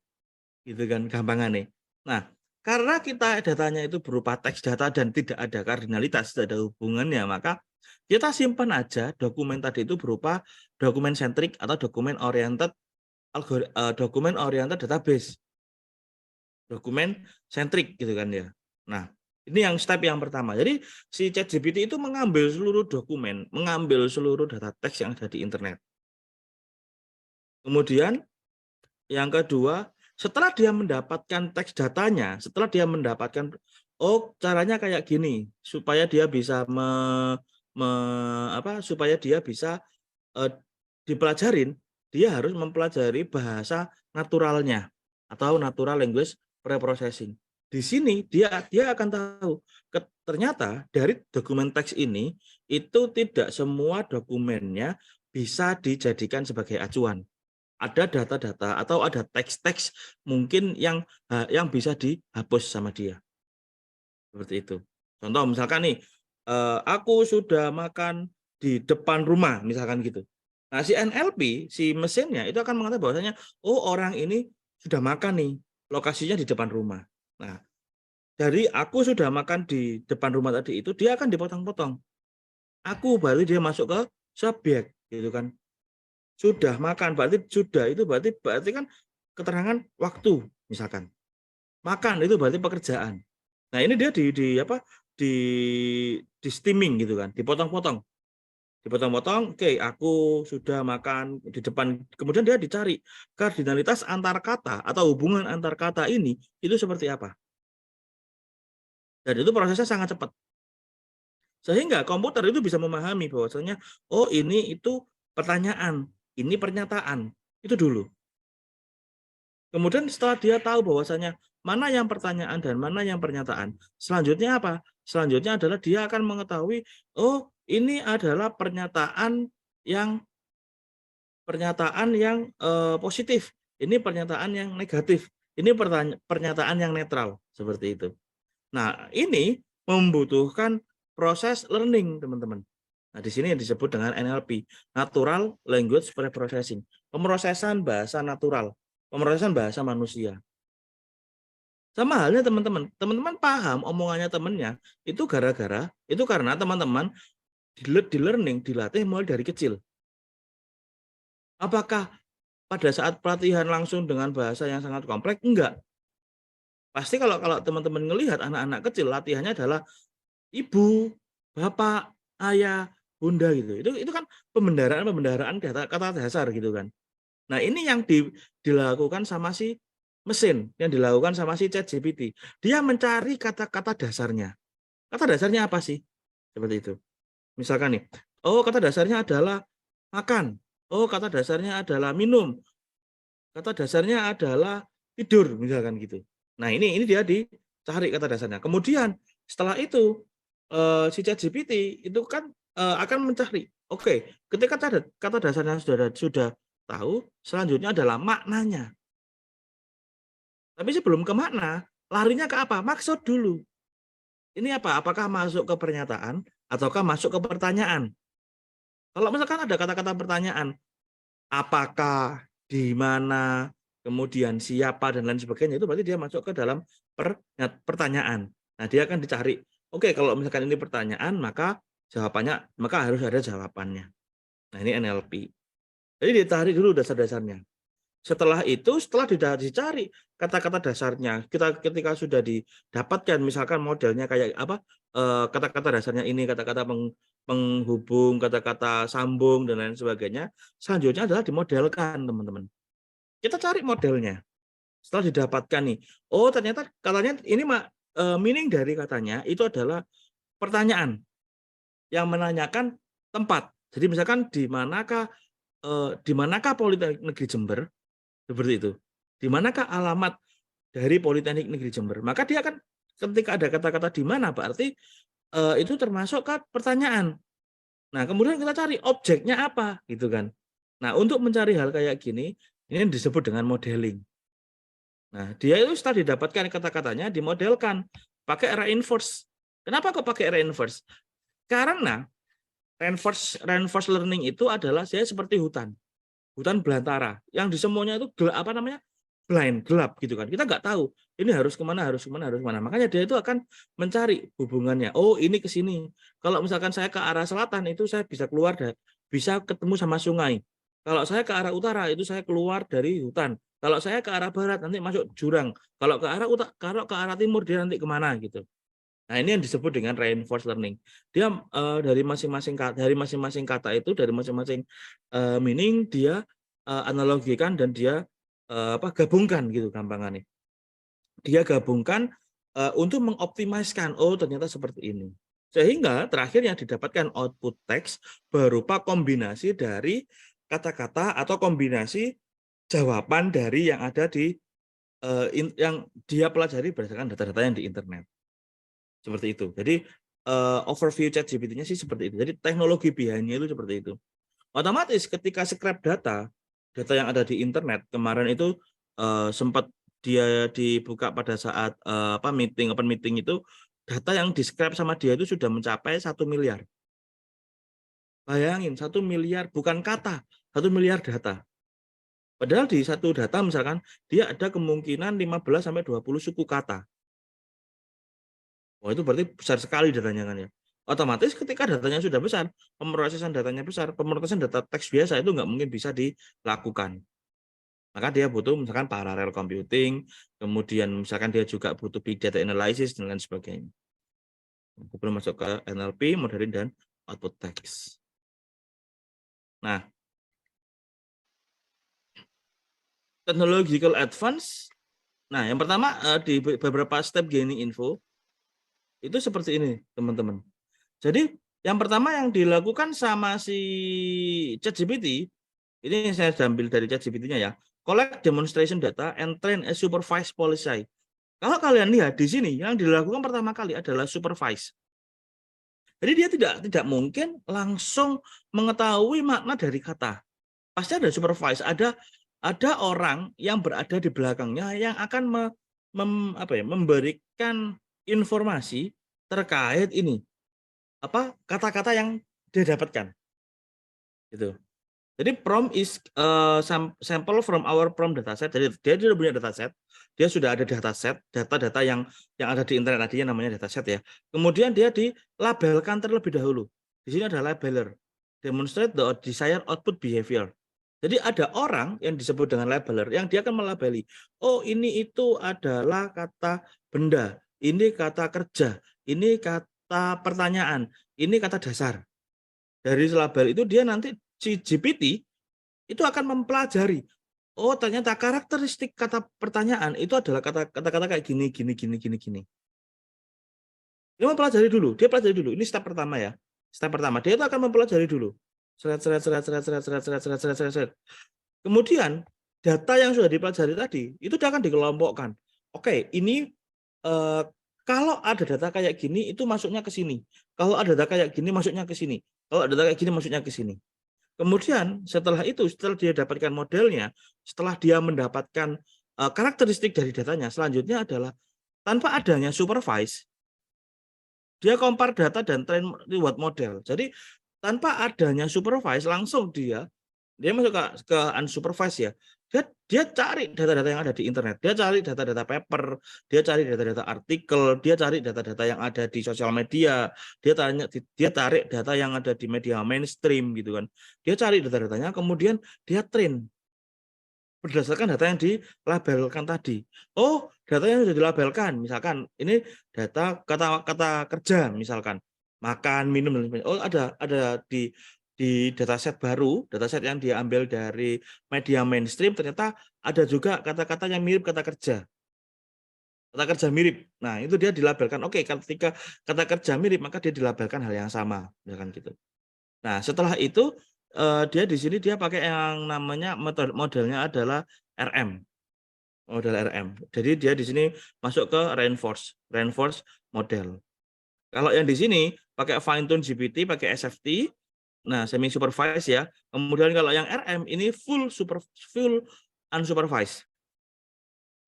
Gitu kan gampangannya. Nah, karena kita datanya itu berupa teks data dan tidak ada kardinalitas, tidak ada hubungannya, maka kita simpan aja dokumen tadi itu berupa dokumen centric atau dokumen oriented database. Dokumen centric gitu kan ya. Nah, ini yang step yang pertama. Jadi si ChatGPT itu mengambil seluruh dokumen, mengambil seluruh data teks yang ada di internet. Kemudian yang kedua, setelah dia mendapatkan teks datanya, setelah dia mendapatkan, oh caranya kayak gini, supaya dia bisa supaya dia bisa dipelajarin, dia harus mempelajari bahasa naturalnya atau natural language preprocessing. Di sini dia akan tahu ternyata dari dokumen teks ini itu tidak semua dokumennya bisa dijadikan sebagai acuan. Ada data-data atau ada teks-teks mungkin yang bisa dihapus sama dia. Seperti itu. Contoh misalkan nih, aku sudah makan di depan rumah, misalkan gitu. Nah, si NLP, si mesinnya itu akan mengatakan bahwasanya, oh orang ini sudah makan nih, lokasinya di depan rumah. Nah, dari aku sudah makan di depan rumah tadi itu, dia akan dipotong-potong. Aku berarti dia masuk ke subjek, gitu kan. Sudah makan, berarti kan keterangan waktu, misalkan. Makan itu berarti pekerjaan. Nah, ini dia di steaming gitu kan, dipotong-potong. Dipotong-potong, oke, aku sudah makan di depan, kemudian dia dicari kardinalitas antar kata atau hubungan antar kata ini itu seperti apa. Dan itu prosesnya sangat cepat. Sehingga komputer itu bisa memahami bahwasanya oh ini itu pertanyaan, ini pernyataan. Itu dulu. Kemudian setelah dia tahu bahwasanya mana yang pertanyaan dan mana yang pernyataan, selanjutnya apa? Selanjutnya adalah dia akan mengetahui, oh ini adalah pernyataan yang positif, ini pernyataan yang negatif, ini pernyataan yang netral, seperti itu. Nah, ini membutuhkan proses learning, teman-teman. Nah, di sini yang disebut dengan NLP, Natural Language Preprocessing, pemrosesan bahasa natural, pemrosesan bahasa manusia. Sama halnya teman-teman, teman-teman paham omongannya temannya itu karena teman-teman di learning, dilatih mulai dari kecil. Apakah pada saat pelatihan langsung dengan bahasa yang sangat kompleks? Enggak. Pasti kalau teman-teman ngelihat anak-anak kecil latihannya adalah ibu, bapak, ayah, bunda gitu. Itu kan pembendaraan kata dasar gitu kan. Nah, ini yang dilakukan sama si mesin, yang dilakukan sama si ChatGPT. Dia mencari kata-kata dasarnya. Kata dasarnya apa sih? Seperti itu. Misalkan nih, oh kata dasarnya adalah makan. Oh kata dasarnya adalah minum. Kata dasarnya adalah tidur, misalkan gitu. Nah, ini dia dicari kata dasarnya. Kemudian setelah itu si ChatGPT itu kan akan mencari. Oke, ketika kata dasarnya sudah tahu, selanjutnya adalah maknanya. Tapi sebelum ke makna, larinya ke apa? Maksud dulu. Ini apa? Apakah masuk ke pernyataan ataukah masuk ke pertanyaan? Kalau misalkan ada kata-kata pertanyaan, apakah, di mana, kemudian siapa, dan lain sebagainya, itu berarti dia masuk ke dalam pertanyaan. Nah, dia akan dicari, oke, kalau misalkan ini pertanyaan, maka harus ada jawabannya. Nah, ini NLP. Jadi ditarik dulu dasar-dasarnya. Setelah itu, setelah dicari kata-kata dasarnya, ketika sudah didapatkan, misalkan modelnya kayak apa, kata-kata dasarnya ini, kata-kata penghubung, kata-kata sambung, dan lain sebagainya, selanjutnya adalah dimodelkan, teman-teman. Kita cari modelnya. Setelah didapatkan nih, oh ternyata katanya ini meaning dari katanya itu adalah pertanyaan yang menanyakan tempat. Jadi misalkan di manakah Politeknik Negeri Jember, seperti itu. Di manakah alamat dari Politeknik Negeri Jember? Maka dia akan ketika ada kata-kata di mana berarti itu termasuk ke pertanyaan. Nah, kemudian kita cari objeknya apa gitu kan. Nah, untuk mencari hal kayak gini ini disebut dengan modeling. Nah, dia itu setelah didapatkan kata-katanya dimodelkan pakai reinforce. Kenapa kok pakai reinforce? Karena reinforce learning itu adalah saya seperti hutan belantara yang di semuanya itu blind, gelap gitu kan. Kita nggak tahu ini harus kemana. Makanya dia itu akan mencari hubungannya. Oh, ini ke sini. Kalau misalkan saya ke arah selatan itu saya bisa bisa ketemu sama sungai. Kalau saya ke arah utara itu saya keluar dari hutan. Kalau saya ke arah barat nanti masuk jurang. Kalau ke arah timur dia nanti kemana gitu. Nah, ini yang disebut dengan reinforced learning. Dia dari masing-masing kata itu, dari masing-masing meaning dia analogikan dan dia gabungkan gitu gampangannya. Dia gabungkan untuk mengoptimalkan, oh ternyata seperti ini. Sehingga terakhir yang didapatkan output teks berupa kombinasi dari kata-kata atau kombinasi jawaban dari yang ada di yang dia pelajari berdasarkan data-data yang di internet. Seperti itu. Jadi overview ChatGPT-nya sih seperti itu. Jadi teknologi behind-nya itu seperti itu. Otomatis ketika scrap data yang ada di internet kemarin itu sempat dia dibuka pada saat open meeting itu, data yang di-scrap sama dia itu sudah mencapai 1 miliar. Bayangin 1 miliar bukan kata, 1 miliar data. Padahal di satu data misalkan dia ada kemungkinan 15 sampai 20 suku kata. Wah, itu berarti besar sekali datanya kan ya. Otomatis ketika datanya sudah besar, pemrosesan datanya besar, pemrosesan data teks biasa itu nggak mungkin bisa dilakukan. Maka dia butuh misalkan parallel computing, kemudian misalkan dia juga butuh big data analysis dan lain sebagainya. Belum masuk ke NLP, modeling, dan output text. Nah, technological advance. Nah, yang pertama di beberapa step gaining info itu seperti ini, teman-teman. Jadi yang pertama yang dilakukan sama si ChatGPT, ini saya ambil dari ChatGPT-nya ya, collect demonstration data and train a supervised policy. Kalau kalian lihat di sini, yang dilakukan pertama kali adalah supervise. Jadi dia tidak mungkin langsung mengetahui makna dari kata. Pasti ada supervise, ada orang yang berada di belakangnya yang akan memberikan informasi terkait ini kata-kata yang dia dapatkan. Gitu. Jadi prompt is sample from our prompt dataset. Jadi dia sudah punya dataset, dia sudah ada dataset, data-data yang ada di internet tadinya namanya dataset ya. Kemudian dia dilabelkan terlebih dahulu. Di sini ada labeler, demonstrate the desired output behavior. Jadi ada orang yang disebut dengan labeler yang dia akan melabeli. Oh ini itu adalah kata benda, ini kata kerja, ini kata pertanyaan, ini kata dasar. Dari label itu dia nanti si GPT itu akan mempelajari. Oh, ternyata karakteristik kata pertanyaan itu adalah kata-kata kayak gini, gini, gini, gini, gini. Dia mempelajari dulu. Dia pelajari dulu. Ini step pertama ya. Step pertama. Dia itu akan mempelajari dulu. Kemudian data yang sudah dipelajari tadi itu dia akan dikelompokkan. Oke, ini kalau ada data kayak gini itu masuknya ke sini. Kalau ada data kayak gini masuknya ke sini. Kalau ada data kayak gini masuknya ke sini. Kemudian setelah itu, setelah dia dapatkan modelnya, setelah dia mendapatkan karakteristik dari datanya, selanjutnya adalah tanpa adanya supervise, dia compare data dan train reward model. Jadi tanpa adanya supervise, langsung dia masuk ke unsupervised ya. Dia cari data-data yang ada di internet, dia cari data-data paper, dia cari data-data artikel, dia cari data-data yang ada di sosial media, dia tarik data yang ada di media mainstream gitu kan. Dia cari data-datanya, kemudian dia train berdasarkan data yang dilabelkan tadi. Oh, data yang sudah dilabelkan, misalkan ini data kata kerja, misalkan makan, minum, dan sebagainya. Oh, ada di dataset baru, dataset yang diambil dari media mainstream, ternyata ada juga kata-kata yang mirip kata kerja mirip. Nah, itu dia dilabelkan. Oke, ketika kata kerja mirip, maka dia dilabelkan hal yang sama, misalkan gitu. Nah, setelah itu dia di sini dia pakai yang namanya modelnya adalah RM. Model RM. Jadi dia di sini masuk ke reinforce model. Kalau yang di sini pakai fine tune GPT, pakai SFT, nah semi supervised ya. Kemudian kalau yang RM ini full unsupervised.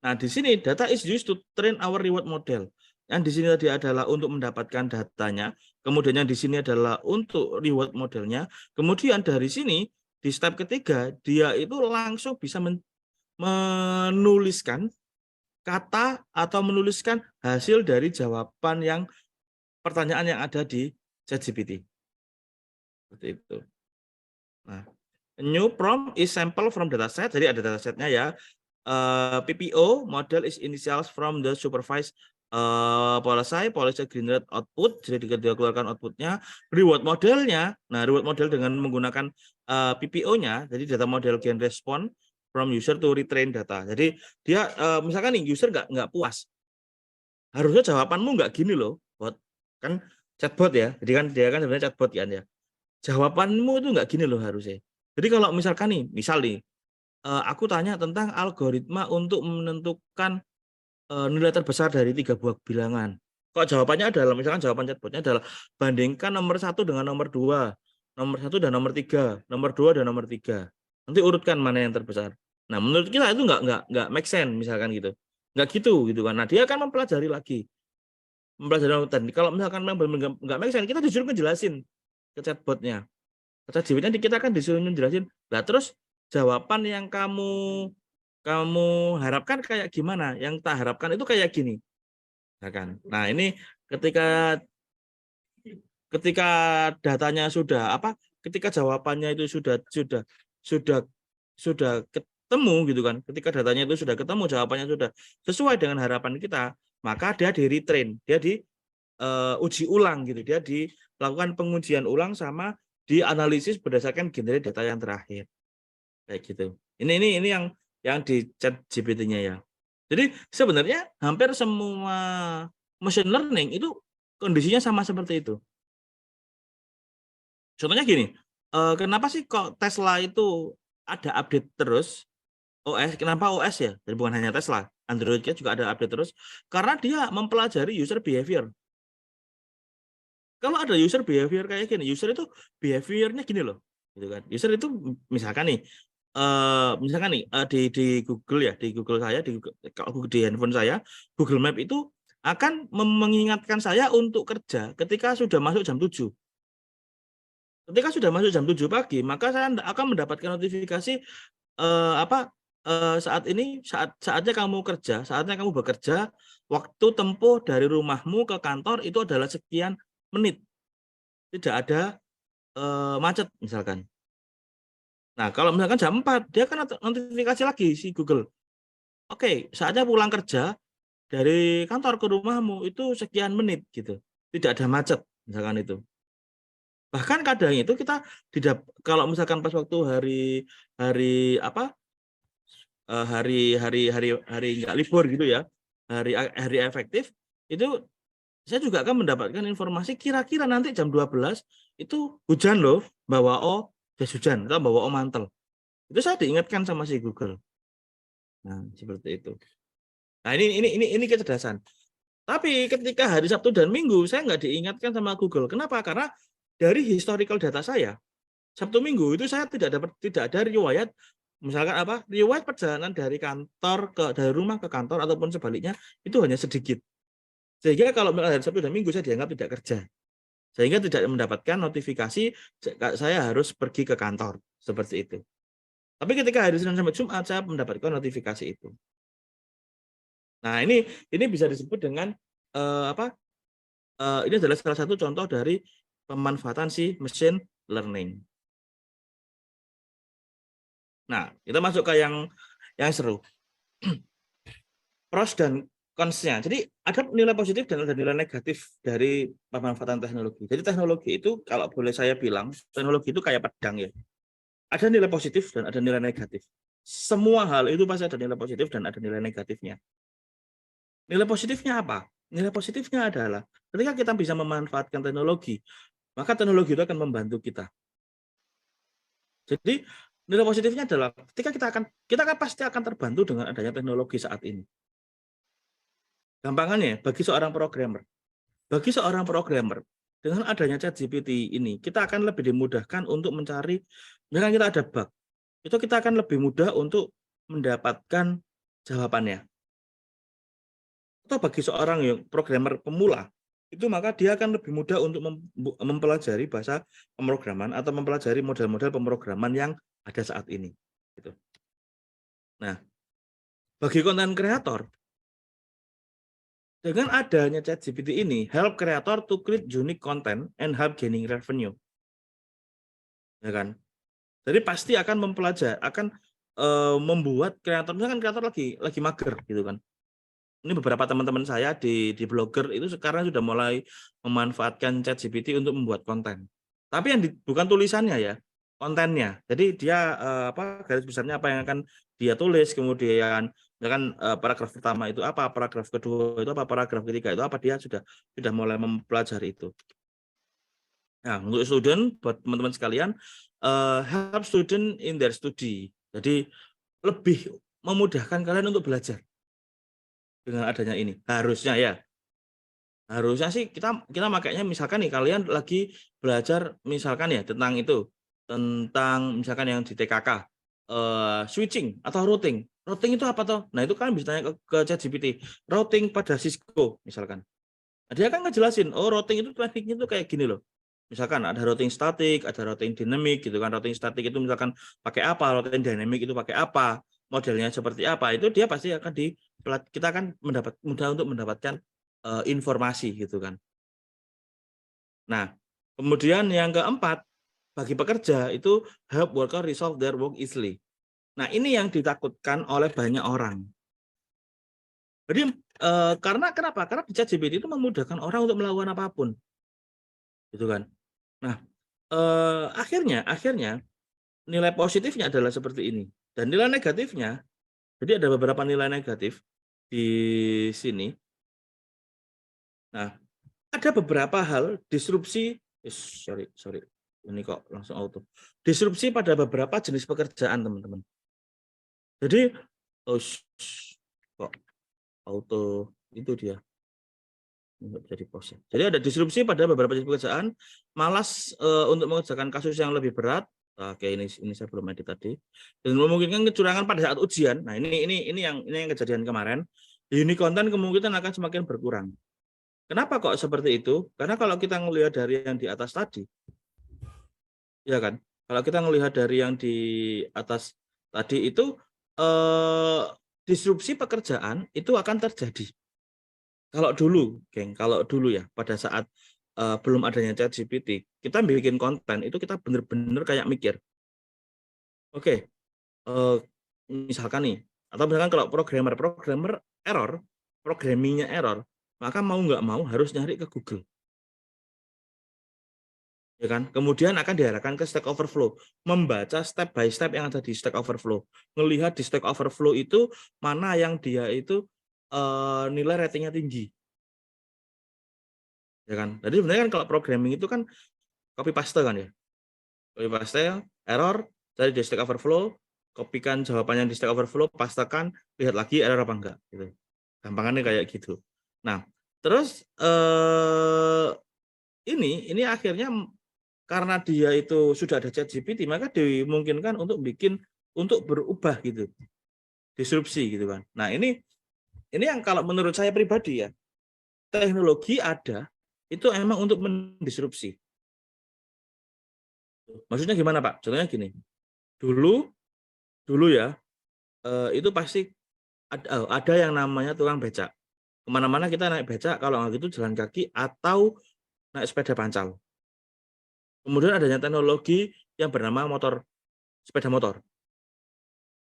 Nah, di sini data is used to train our reward model. Yang di sini tadi adalah untuk mendapatkan datanya, kemudian yang di sini adalah untuk reward modelnya. Kemudian dari sini di step ketiga dia itu langsung bisa menuliskan kata atau menuliskan hasil dari jawaban yang pertanyaan yang ada di ChatGPT. Seperti itu. Nah, new prompt is sample from dataset. Jadi ada datasetnya ya. PPO model is initials from the supervised policy generate output. Jadi dia keluarkan outputnya. Reward modelnya. Nah, reward model dengan menggunakan PPO-nya. Jadi data model gain response from user to retrain data. Jadi dia misalkan nih user nggak puas. Harusnya jawabanmu nggak gini loh, bot. Kan chatbot ya. Jadi kan dia kan sebenarnya chatbot kan ya. Jawabanmu itu nggak gini loh harusnya. Jadi kalau misalkan nih, misal nih, aku tanya tentang algoritma untuk menentukan nilai terbesar dari 3 buah bilangan. Kok jawabannya adalah, misalkan jawaban chatbotnya adalah bandingkan nomor 1 dengan nomor 2, nomor 1 dan nomor 3, nomor 2 dan nomor 3. Nanti urutkan mana yang terbesar. Nah, menurut kita itu nggak make sense misalkan gitu. Nggak gitu kan. Nah, dia akan mempelajari lagi. Dan kalau misalkan memang nggak make sense, kita disuruh ngejelasin ke chatbotnya. Nanti kita akan disuruh ngejelasin. Lah terus jawaban yang kamu harapkan kayak gimana? Yang tak harapkan itu kayak gini. Ya kan? Nah, ini ketika datanya sudah ketika jawabannya itu sudah ketemu gitu kan. Ketika datanya itu sudah ketemu, jawabannya sudah sesuai dengan harapan kita, maka dia di retrain, dia di uji ulang gitu. Dia dilakukan pengujian ulang sama dianalisis berdasarkan generate data yang terakhir. Kayak gitu. Ini yang di chat GPT-nya ya. Jadi sebenarnya hampir semua machine learning itu kondisinya sama seperti itu. Contohnya gini, kenapa sih kok Tesla itu ada update terus? OS, kenapa OS ya? Jadi bukan hanya Tesla, Android juga ada update terus. Karena dia mempelajari user behavior. Kalau ada user behavior kayak gini, user itu behaviornya gini loh, gitu kan? User itu misalkan nih di Google ya, di Google saya, di handphone saya, Google Map itu akan mengingatkan saya untuk kerja ketika sudah masuk jam 7. Ketika sudah masuk jam 7 pagi, maka saya akan mendapatkan notifikasi saatnya kamu kerja, saatnya kamu bekerja, waktu tempuh dari rumahmu ke kantor itu adalah sekian menit. Tidak ada macet misalkan. Nah, kalau misalkan jam 4, dia kan notifikasi lagi si Google. Oke, saatnya pulang kerja dari kantor ke rumahmu itu sekian menit gitu. Tidak ada macet misalkan itu. Bahkan kadang itu kita kalau misalkan pas waktu hari nggak libur gitu ya, hari efektif itu saya juga akan mendapatkan informasi kira-kira nanti jam 12 itu hujan loh, bawa jas hujan atau bawa mantel. Itu saya diingatkan sama si Google. Nah, seperti itu. Nah, ini kecerdasan. Tapi ketika hari Sabtu dan Minggu saya nggak diingatkan sama Google. Kenapa? Karena dari historical data saya, Sabtu Minggu itu saya tidak ada riwayat misalkan riwayat perjalanan dari rumah ke kantor ataupun sebaliknya itu hanya sedikit. Sehingga kalau hari Sabtu dan Minggu saya dianggap tidak kerja. Sehingga tidak mendapatkan notifikasi saya harus pergi ke kantor seperti itu. Tapi ketika hari Senin sampai Jumat saya mendapatkan notifikasi itu. Nah, ini bisa disebut dengan ini adalah salah satu contoh dari pemanfaatan si machine learning. Nah, kita masuk ke yang seru. Pros dan cons-nya. Jadi ada nilai positif dan ada nilai negatif dari pemanfaatan teknologi. Jadi teknologi itu kalau boleh saya bilang, teknologi itu kayak pedang ya. Ada nilai positif dan ada nilai negatif. Semua hal itu pasti ada nilai positif dan ada nilai negatifnya. Nilai positifnya apa? Nilai positifnya adalah ketika kita bisa memanfaatkan teknologi, maka teknologi itu akan membantu kita. Jadi nilai positifnya adalah ketika kita pasti akan terbantu dengan adanya teknologi saat ini. Gampangannya bagi seorang programmer dengan adanya ChatGPT ini kita akan lebih dimudahkan untuk mencari, misalkan kita ada bug, itu kita akan lebih mudah untuk mendapatkan jawabannya. Atau bagi seorang yang programmer pemula, itu maka dia akan lebih mudah untuk mempelajari bahasa pemrograman atau mempelajari model-model pemrograman yang ada saat ini. Gitu. Nah, bagi konten kreator, dengan adanya ChatGPT ini, help creator to create unique content and help gaining revenue. Ya kan? Jadi pasti akan membuat kreator, misalkan kreator lagi mager gitu kan. Ini beberapa teman-teman saya di blogger itu sekarang sudah mulai memanfaatkan ChatGPT untuk membuat konten. Tapi yang bukan tulisannya ya, kontennya. Jadi dia garis besarnya apa yang akan dia tulis, kemudian misalkan paragraf pertama itu apa, paragraf kedua itu apa, paragraf ketiga itu apa, dia sudah mulai mempelajari itu. Nah, untuk student, buat teman-teman sekalian, help student in their study. Jadi lebih memudahkan kalian untuk belajar dengan adanya ini. Harusnya sih kita makanya misalkan nih kalian lagi belajar misalkan ya tentang misalkan yang di TKK switching atau routing. Routing itu apa toh? Nah, itu kan bisa tanya ke ChatGPT. Routing pada Cisco misalkan. Nah, dia kan ngejelasin, routing itu tekniknya itu kayak gini loh. Misalkan ada routing statik, ada routing dynamic gitu kan. Routing statik itu misalkan pakai apa, routing dynamic itu pakai apa, modelnya seperti apa. Itu dia pasti akan kita akan mudah untuk mendapatkan informasi gitu kan. Nah, kemudian yang keempat, bagi pekerja itu help worker resolve their work easily. Nah, ini yang ditakutkan oleh banyak orang. Jadi karena kenapa? Karena ChatGPT itu memudahkan orang untuk melakukan apapun. Gitu kan. Nah, akhirnya nilai positifnya adalah seperti ini. Dan nilai negatifnya, jadi ada beberapa nilai negatif di sini. Nah, ada beberapa hal disrupsi, sorry, ini kok langsung auto. Disrupsi pada beberapa jenis pekerjaan, teman-teman. Jadi, kok auto itu dia. Nggak bisa di-pause. Jadi ada disrupsi pada beberapa jenis pekerjaan, malas untuk mengerjakan kasus yang lebih berat. Oke, ini saya belum edit tadi. Dan memungkinkan kecurangan pada saat ujian. Nah, ini yang kejadian kemarin. Unique content kemungkinan akan semakin berkurang. Kenapa kok seperti itu? Karena kalau kita melihat dari yang di atas tadi, ya kan? Kalau kita melihat dari yang di atas tadi itu disrupsi pekerjaan itu akan terjadi. Kalau dulu, geng, kalau dulu ya pada saat belum adanya ChatGPT, kita bikin konten itu kita bener-bener kayak mikir, oke, misalkan nih, atau misalkan kalau programmer error, programmingnya error, maka mau nggak mau harus nyari ke Google. Ya kan? Kemudian akan diarahkan ke Stack Overflow, membaca step by step yang ada di Stack Overflow, melihat di Stack Overflow itu mana yang dia itu nilai ratingnya tinggi, ya kan? Jadi sebenarnya kan kalau programming itu kan copy paste kan ya, copy paste, error, cari di Stack Overflow, kopikan jawabannya di Stack Overflow, pastekan, lihat lagi error apa enggak, gitu. Gampangannya kayak gitu. Nah, terus ini akhirnya karena dia itu sudah ada ChatGPT, maka dimungkinkan untuk berubah gitu, disrupsi gitu kan. Nah ini yang kalau menurut saya pribadi ya, teknologi ada itu emang untuk mendisrupsi. Maksudnya gimana Pak? Contohnya gini, dulu ya itu pasti ada yang namanya tukang becak. Kemana-mana kita naik becak, kalau nggak gitu jalan kaki atau naik sepeda pancal. Kemudian adanya teknologi yang bernama sepeda motor.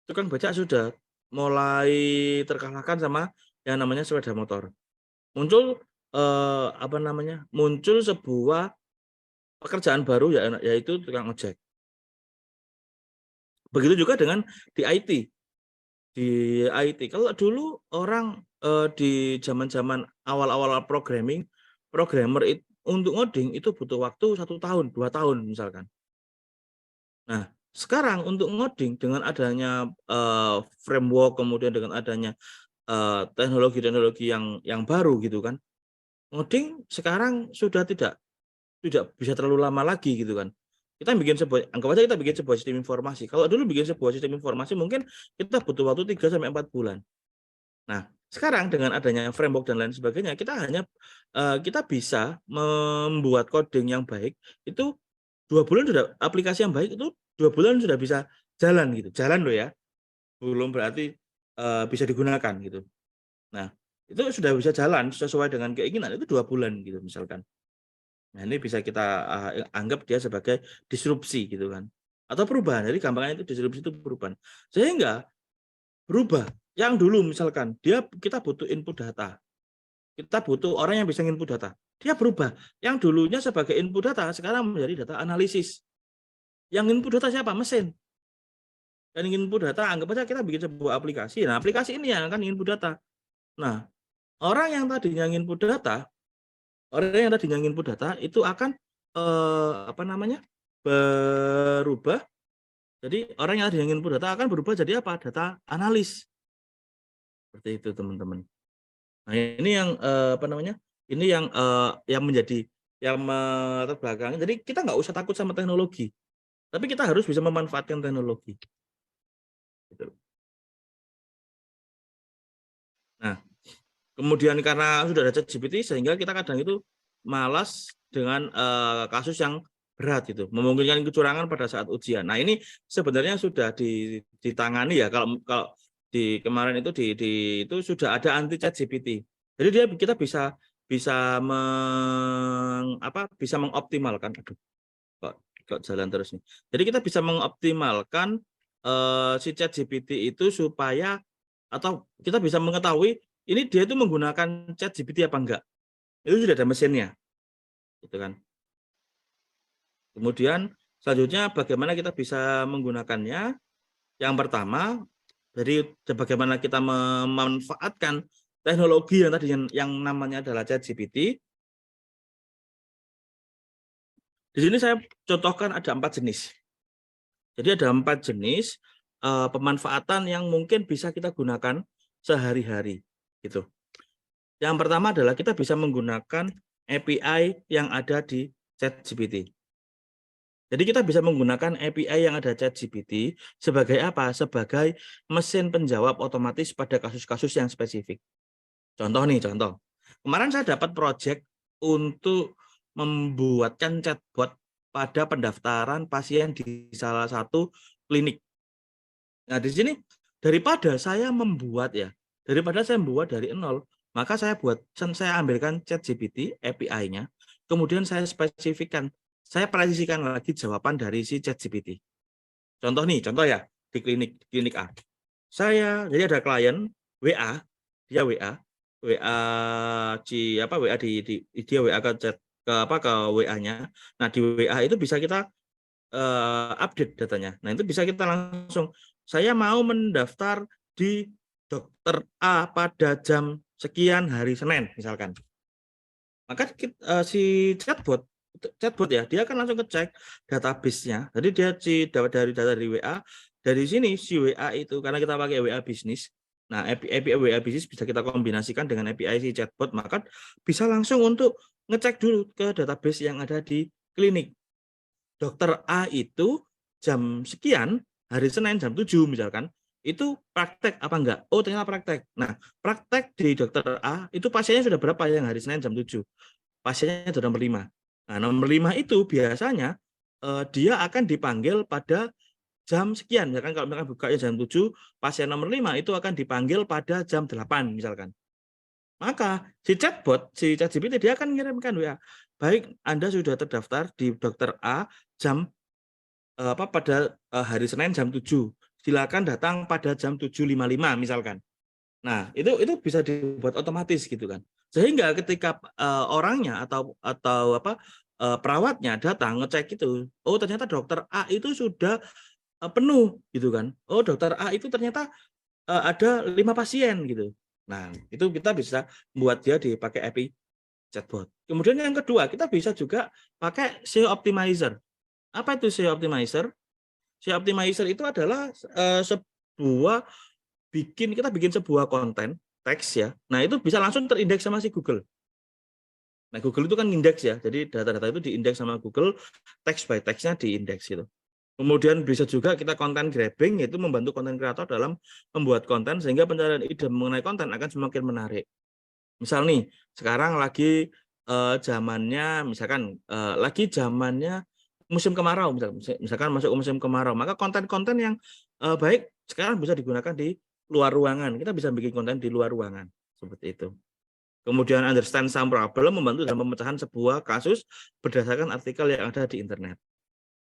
Tukang becak sudah mulai terkalahkan sama yang namanya sepeda motor. Muncul muncul sebuah pekerjaan baru yaitu tukang ojek. Begitu juga dengan di IT. Di IT, kalau dulu orang di zaman-zaman awal-awal programmer untuk ngoding itu butuh waktu 1 tahun, 2 tahun misalkan. Nah, sekarang untuk ngoding dengan adanya framework, kemudian dengan adanya teknologi-teknologi yang baru gitu kan, ngoding sekarang sudah tidak bisa terlalu lama lagi gitu kan. Anggap aja kita bikin sebuah sistem informasi. Kalau dulu bikin sebuah sistem informasi mungkin kita butuh waktu 3-4 bulan. Nah, sekarang dengan adanya framework dan lain sebagainya, kita bisa membuat coding yang baik itu 2 bulan sudah, aplikasi yang baik itu 2 bulan sudah bisa jalan gitu. Jalan loh ya. Belum berarti bisa digunakan gitu. Nah, itu sudah bisa jalan sesuai dengan keinginan itu 2 bulan gitu misalkan. Nah, ini bisa kita anggap dia sebagai disrupsi gitu kan. Atau perubahan. Jadi gampangnya itu disrupsi itu perubahan. Sehingga berubah. Yang dulu misalkan kita butuh input data. Kita butuh orang yang bisa input data. Dia berubah. Yang dulunya sebagai input data sekarang menjadi data analisis. Yang input data siapa? Mesin. Dan input data anggap aja kita bikin sebuah aplikasi. Nah, aplikasi ini yang akan input data. Nah, orang yang tadinya input data itu akan berubah. Jadi orang yang tadinya input data akan berubah jadi apa? Data analis. Seperti itu teman-teman. Nah, ini yang ini yang menjadi terbelakang. Jadi kita nggak usah takut sama teknologi, tapi kita harus bisa memanfaatkan teknologi. Gitu. Nah, kemudian karena sudah ada ChatGPT sehingga kita kadang itu malas dengan kasus yang berat itu, memungkinkan kecurangan pada saat ujian. Nah, ini sebenarnya sudah ditangani ya, kalau di kemarin itu itu sudah ada anti ChatGPT. Jadi kita bisa bisa mengoptimalkan, kok jalan terus nih. Jadi kita bisa mengoptimalkan si ChatGPT itu supaya, atau kita bisa mengetahui ini dia itu menggunakan ChatGPT apa enggak. Itu sudah ada mesinnya. Gitu kan. Kemudian selanjutnya bagaimana kita bisa menggunakannya? Yang pertama, jadi bagaimana kita memanfaatkan teknologi yang tadi yang namanya adalah ChatGPT. Di sini saya contohkan ada 4 jenis. Jadi ada 4 jenis pemanfaatan yang mungkin bisa kita gunakan sehari-hari gitu. Yang pertama adalah kita bisa menggunakan API yang ada di ChatGPT. Jadi kita bisa menggunakan API yang ada ChatGPT sebagai apa? Sebagai mesin penjawab otomatis pada kasus-kasus yang spesifik. Contoh. Kemarin saya dapat project untuk membuatkan chatbot pada pendaftaran pasien di salah satu klinik. Nah, di sini daripada saya membuat dari nol, maka saya ambilkan ChatGPT API-nya, kemudian saya spesifikkan, saya presisikan lagi jawaban dari si ChatGPT. Contoh ya di klinik A. Jadi ada klien WA, dia WA dia WA ke chat ke WA-nya. Nah, di WA itu bisa kita update datanya. Nah, itu bisa kita langsung, saya mau mendaftar di dokter A pada jam sekian hari Senin misalkan. Maka si chatbot ya, dia akan langsung ngecek database-nya. Jadi dia dari data dari WA, dari sini si WA itu karena kita pakai WA bisnis. Nah, API WA bisnis bisa kita kombinasikan dengan API si chatbot, maka bisa langsung untuk ngecek dulu ke database yang ada di klinik. Dokter A itu jam sekian hari Senin jam 7 misalkan, itu praktek apa enggak? Oh, ternyata praktek. Nah, praktek di dokter A itu pasiennya sudah berapa yang hari Senin jam 7? Pasiennya itu nomor 5. Nah, nomor 5 itu biasanya dia akan dipanggil pada jam sekian. Misalkan kalau misalkan bukanya jam 7, pasien nomor 5 itu akan dipanggil pada jam 8 misalkan. Maka si ChatGPT dia akan mengirimkan WA. Baik, Anda sudah terdaftar di dokter A jam pada hari Senin jam 7. Silakan datang pada jam 7.55 misalkan. Nah, itu bisa dibuat otomatis gitu kan. Sehingga ketika orangnya atau perawatnya datang ngecek itu, oh ternyata dokter A itu sudah penuh gitu kan. Oh, dokter A itu ternyata ada 5 pasien gitu. Nah, itu kita bisa buat dia dipakai API chatbot. Kemudian yang kedua, kita bisa juga pakai SEO optimizer. Apa itu SEO optimizer? SEO optimizer itu adalah kita bikin sebuah konten teks ya. Nah, itu bisa langsung terindeks sama si Google. Nah, Google itu kan indeks ya. Jadi data-data itu diindeks sama Google, text by text-nya diindeks gitu. Kemudian bisa juga kita content grabbing, yaitu membantu konten kreator dalam membuat konten sehingga pencarian ide mengenai konten akan semakin menarik. Misal nih, sekarang lagi zamannya musim kemarau, misalkan masuk ke musim kemarau, maka konten-konten yang baik sekarang bisa digunakan di luar ruangan. Kita bisa bikin konten di luar ruangan seperti itu. Kemudian understand some problem, membantu dalam pemecahan sebuah kasus berdasarkan artikel yang ada di internet.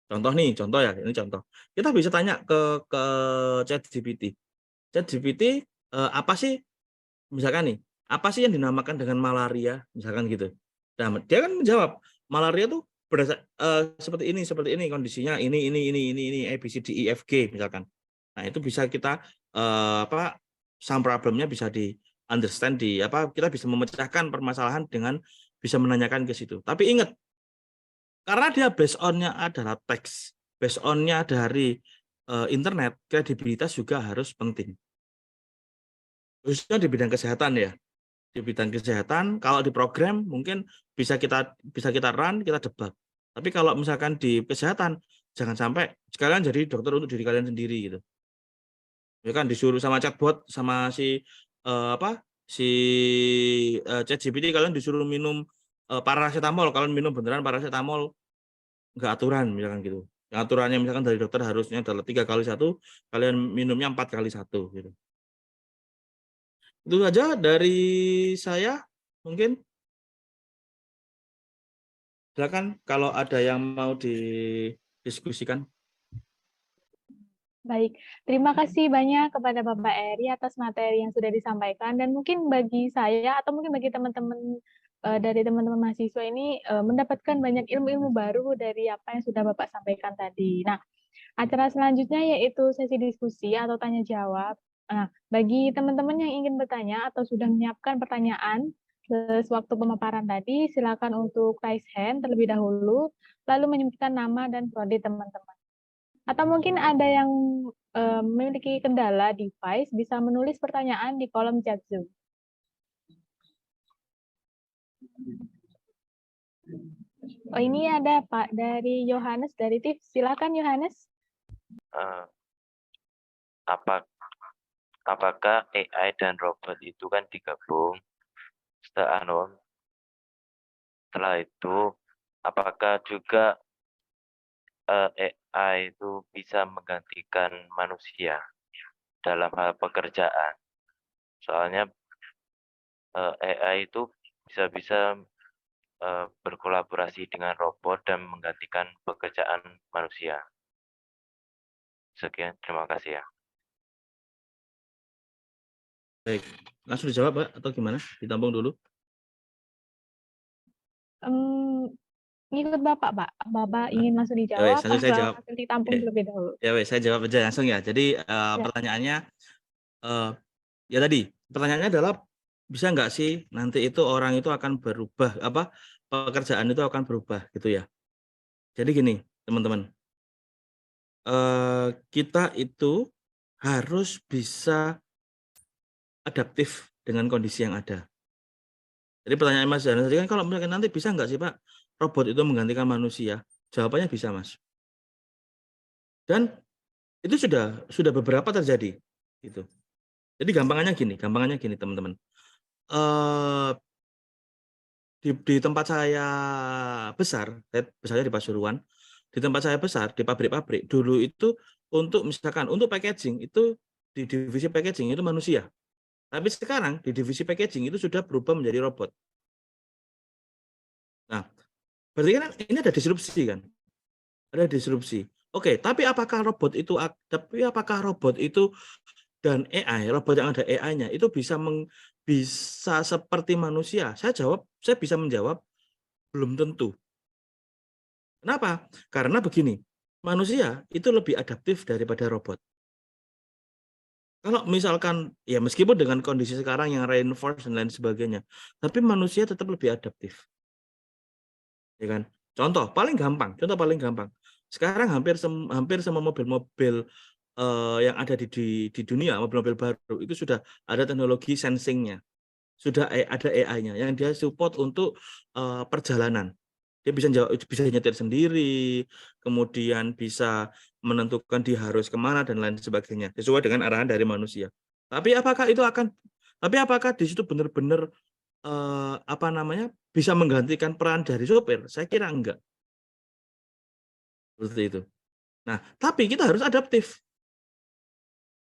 Contoh ya, ini contoh. Kita bisa tanya ke ChatGPT. ChatGPT apa sih, misalkan nih, apa sih yang dinamakan dengan malaria, misalkan gitu. Nah, dia kan menjawab, malaria tuh seperti ini kondisinya, ini A B C D E F G misalkan. Nah, itu bisa kita some problemnya bisa di understand kita bisa memecahkan permasalahan dengan bisa menanyakan ke situ. Tapi ingat, karena dia based on-nya adalah teks, based on-nya dari internet, kredibilitas juga harus penting. Khususnya di bidang kesehatan ya. Di bidang kesehatan, kalau di program mungkin bisa kita run, kita debug. Tapi kalau misalkan di kesehatan, jangan sampai sekalian jadi dokter untuk diri kalian sendiri gitu. Ya kan disuruh sama chatbot sama ChatGPT, kalian disuruh minum paracetamol, kalian minum beneran paracetamol nggak aturan misalkan gitu. Yang aturannya misalkan dari dokter harusnya adalah 3x1, kalian minumnya 4x1 gitu. Itu saja dari saya mungkin. Silakan kalau ada yang mau didiskusikan. Baik, terima kasih banyak kepada Bapak Eri atas materi yang sudah disampaikan, dan mungkin bagi saya atau mungkin bagi teman-teman dari teman-teman mahasiswa ini mendapatkan banyak ilmu-ilmu baru dari apa yang sudah Bapak sampaikan tadi. Nah, acara selanjutnya yaitu sesi diskusi atau tanya jawab. Nah, bagi teman-teman yang ingin bertanya atau sudah menyiapkan pertanyaan sewaktu pemaparan tadi, silakan untuk raise hand terlebih dahulu, lalu menyebutkan nama dan prodi teman-teman. Atau mungkin ada yang memiliki kendala device, bisa menulis pertanyaan di kolom chat Zoom. Oh, ini ada Pak dari Yohanes dari TIF. Silakan Yohanes. Apakah AI dan robot itu kan digabung? Setelah itu, apakah juga AI itu bisa menggantikan manusia dalam hal pekerjaan. Soalnya AI itu bisa berkolaborasi dengan robot dan menggantikan pekerjaan manusia. Sekian, terima kasih ya. Baik, langsung dijawab, Mbak, atau gimana? Ditampung dulu. Ngikut Bapak, Pak. Bapak ingin langsung Ya wes, dijawab langsung saya atau jawab. langsung ditampung terlebih dahulu? Ya wes, saya jawab aja langsung ya. Jadi Ya. pertanyaannya, ya tadi pertanyaannya adalah bisa nggak sih nanti itu orang itu akan berubah, pekerjaan itu akan berubah gitu ya. Jadi gini, teman-teman, kita itu harus bisa adaptif dengan kondisi yang ada. Jadi pertanyaan Mas Johannes tadi kan, kalau misalkan nanti bisa nggak sih Pak robot itu menggantikan manusia? Jawabannya bisa, Mas. Dan itu sudah beberapa terjadi gitu. Jadi gampangannya gini teman-teman. Di tempat saya besarnya di Pasuruan, di tempat saya besar di pabrik-pabrik dulu itu untuk misalkan untuk packaging itu di divisi packaging itu manusia. Tapi sekarang di divisi packaging itu sudah berubah menjadi robot. Nah, berarti kan ini ada disrupsi kan? Ada disrupsi. Oke, tapi apakah robot itu dan AI, robot yang ada AI-nya itu bisa seperti manusia? Saya bisa menjawab belum tentu. Kenapa? Karena begini, manusia itu lebih adaptif daripada robot. Kalau misalkan, ya meskipun dengan kondisi sekarang yang reinforce dan lain sebagainya, tapi manusia tetap lebih adaptif. Ya kan? Contoh paling gampang. Sekarang hampir semua mobil-mobil yang ada di dunia, mobil-mobil baru itu sudah ada teknologi sensing-nya. Sudah ada AI-nya yang dia support untuk perjalanan. Dia bisa nyetir sendiri, kemudian bisa menentukan dia harus kemana dan lain sebagainya, sesuai dengan arahan dari manusia. Tapi apakah di situ benar-benar bisa menggantikan peran dari sopir? Saya kira enggak. Seperti itu. Nah, tapi kita harus adaptif.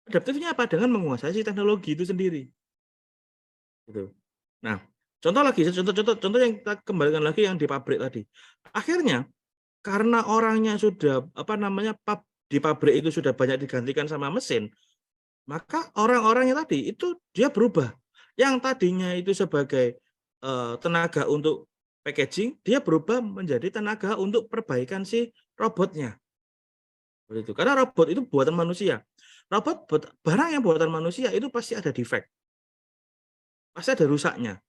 Adaptifnya apa? Dengan menguasai teknologi itu sendiri. Gitu. Nah, contoh yang kita kembalikan lagi yang di pabrik tadi. Akhirnya karena orangnya sudah di pabrik itu sudah banyak digantikan sama mesin, maka orang-orangnya tadi itu dia berubah. Yang tadinya itu sebagai tenaga untuk packaging, dia berubah menjadi tenaga untuk perbaikan si robotnya. Begitu. Karena robot itu buatan manusia. Barang yang buatan manusia itu pasti ada defect. Pasti ada rusaknya.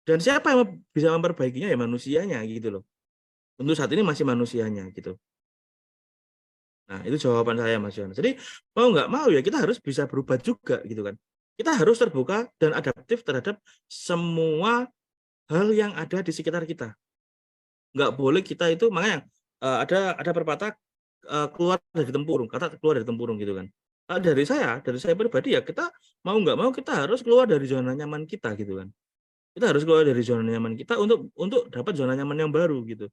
Dan siapa yang bisa memperbaikinya? Ya manusianya gitu loh. Untuk saat ini masih manusianya gitu. Nah, itu jawaban saya, Mas Yohanes. Jadi mau nggak mau ya kita harus bisa berubah juga gitu kan. Kita harus terbuka dan adaptif terhadap semua hal yang ada di sekitar kita. Nggak boleh kita itu, makanya ada pepatah keluar dari tempurung, kata keluar dari tempurung gitu kan. Dari saya pribadi ya kita mau nggak mau kita harus keluar dari zona nyaman kita gitu kan. Kita harus keluar dari zona nyaman kita untuk dapat zona nyaman yang baru gitu.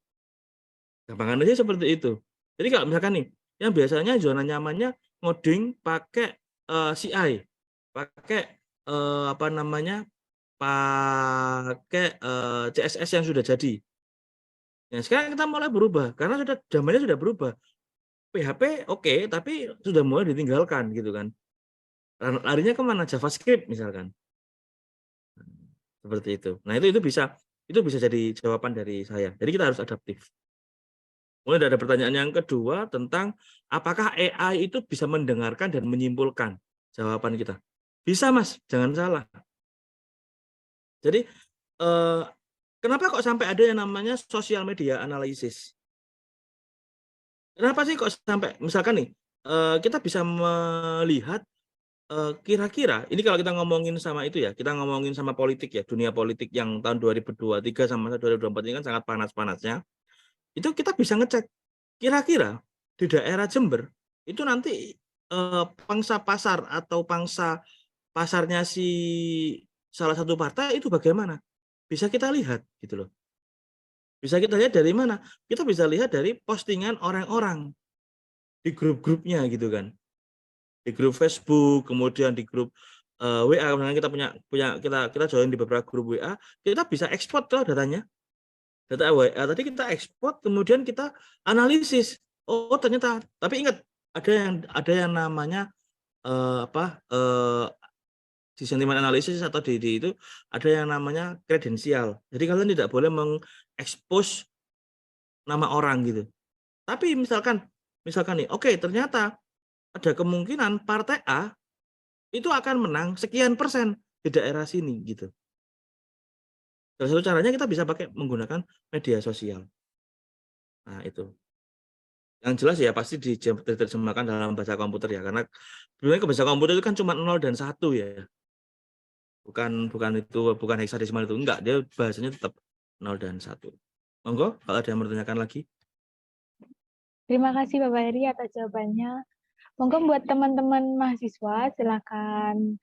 Gampangan aja seperti itu. Jadi kalau misalkan nih, yang biasanya zona nyamannya ngoding pakai CI, pakai pakai CSS yang sudah jadi. Nah, sekarang kita mulai berubah karena zamannya sudah berubah. PHP oke, tapi sudah mulai ditinggalkan gitu kan. Larinya kemana? JavaScript misalkan. Seperti itu. Nah, itu bisa jadi jawaban dari saya. Jadi kita harus adaptif. Kemudian ada pertanyaan yang kedua tentang apakah AI itu bisa mendengarkan dan menyimpulkan jawaban kita. Bisa, Mas, jangan salah. Jadi kenapa kok sampai ada yang namanya social media analysis? Kenapa sih kok sampai misalkan nih kita bisa melihat kira-kira ini kalau kita ngomongin sama itu ya, kita ngomongin sama politik ya, dunia politik yang tahun 2023 sama 2024 ini kan sangat panas-panasnya. Itu kita bisa ngecek kira-kira di daerah Jember itu nanti pangsa pasar atau pangsa pasarnya si salah satu partai itu bagaimana? Bisa kita lihat gitu loh. Bisa kita lihat dari mana? Kita bisa lihat dari postingan orang-orang di grup-grupnya gitu kan. Di grup Facebook, kemudian di grup WA, misalnya kita kita join di beberapa grup WA, kita bisa ekspor tuh datanya. Data WA tadi kita ekspor, kemudian kita analisis. Oh, ternyata, tapi ingat ada yang namanya di sentimen analisis atau di itu ada yang namanya kredensial. Jadi kalian tidak boleh mengekspos nama orang gitu. Tapi misalkan nih, oke, ternyata ada kemungkinan partai A itu akan menang sekian persen di daerah sini gitu. Salah satu caranya kita bisa pakai menggunakan media sosial. Nah, itu. Yang jelas ya pasti diterjemahkan dalam bahasa komputer ya, karena sebenarnya ke bahasa komputer itu kan cuma 0 dan 1 ya. Bukan heksadesimal itu, enggak, dia bahasanya tetap 0 dan 1. Monggo kalau ada yang bertanyakan lagi. Terima kasih Bapak Heri atas jawabannya. Monggo buat teman-teman mahasiswa silakan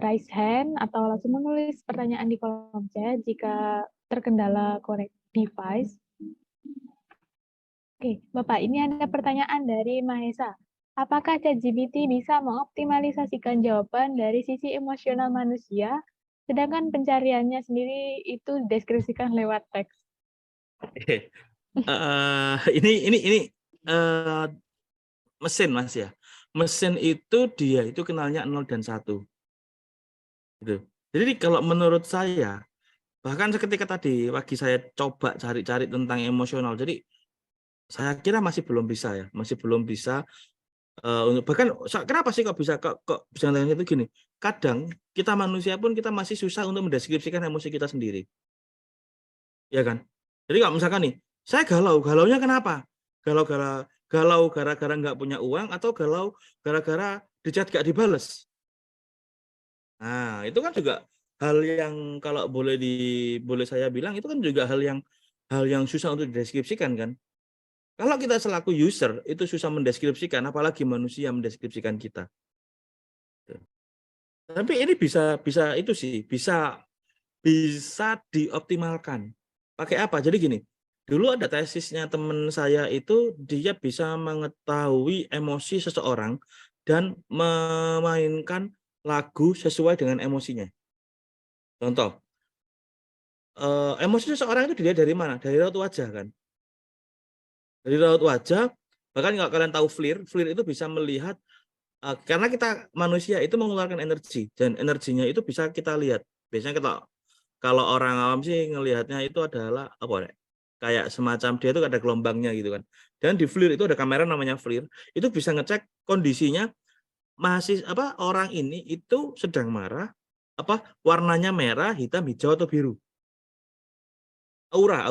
raise hand atau langsung menulis pertanyaan di kolom chat jika terkendala connect device. Oke, Bapak, ini ada pertanyaan dari Mahesa. Apakah ChatGPT bisa mengoptimalisasikan jawaban dari sisi emosional manusia, sedangkan pencariannya sendiri itu deskripsikan lewat teks? Ini mesin Mas ya. Mesin itu dia itu kenalnya 0 dan 1. Gitu. Jadi kalau menurut saya, bahkan seketika tadi pagi saya coba cari-cari tentang emosional. Jadi saya kira masih belum bisa ya, masih belum bisa bahkan kenapa sih kok bisa itu gini? Kadang kita manusia pun kita masih susah untuk mendeskripsikan emosi kita sendiri. Ya kan? Jadi kalau misalkan nih, saya galaunya kenapa? Galau gara-gara nggak punya uang atau galau gara-gara di chat nggak dibales. Nah, itu kan juga hal yang kalau boleh saya bilang itu kan juga hal yang susah untuk dideskripsikan kan. Kalau kita selaku user itu susah mendeskripsikan, apalagi manusia mendeskripsikan kita. Tapi ini bisa itu sih, bisa dioptimalkan. Pakai apa? Jadi gini, dulu ada tesisnya teman saya itu dia bisa mengetahui emosi seseorang dan memainkan lagu sesuai dengan emosinya. Contoh, emosi seseorang itu dilihat dari mana? Dari raut wajah kan. Dari raut wajah, bahkan kalau kalian tahu FLIR itu bisa melihat karena kita manusia itu mengeluarkan energi dan energinya itu bisa kita lihat. Biasanya kalau orang awam sih ngelihatnya itu adalah apa ya? Kayak semacam dia itu ada gelombangnya gitu kan. Dan di FLIR itu ada kamera namanya FLIR, itu bisa ngecek kondisinya orang ini itu sedang marah, warnanya merah, hitam, hijau atau biru. Aura.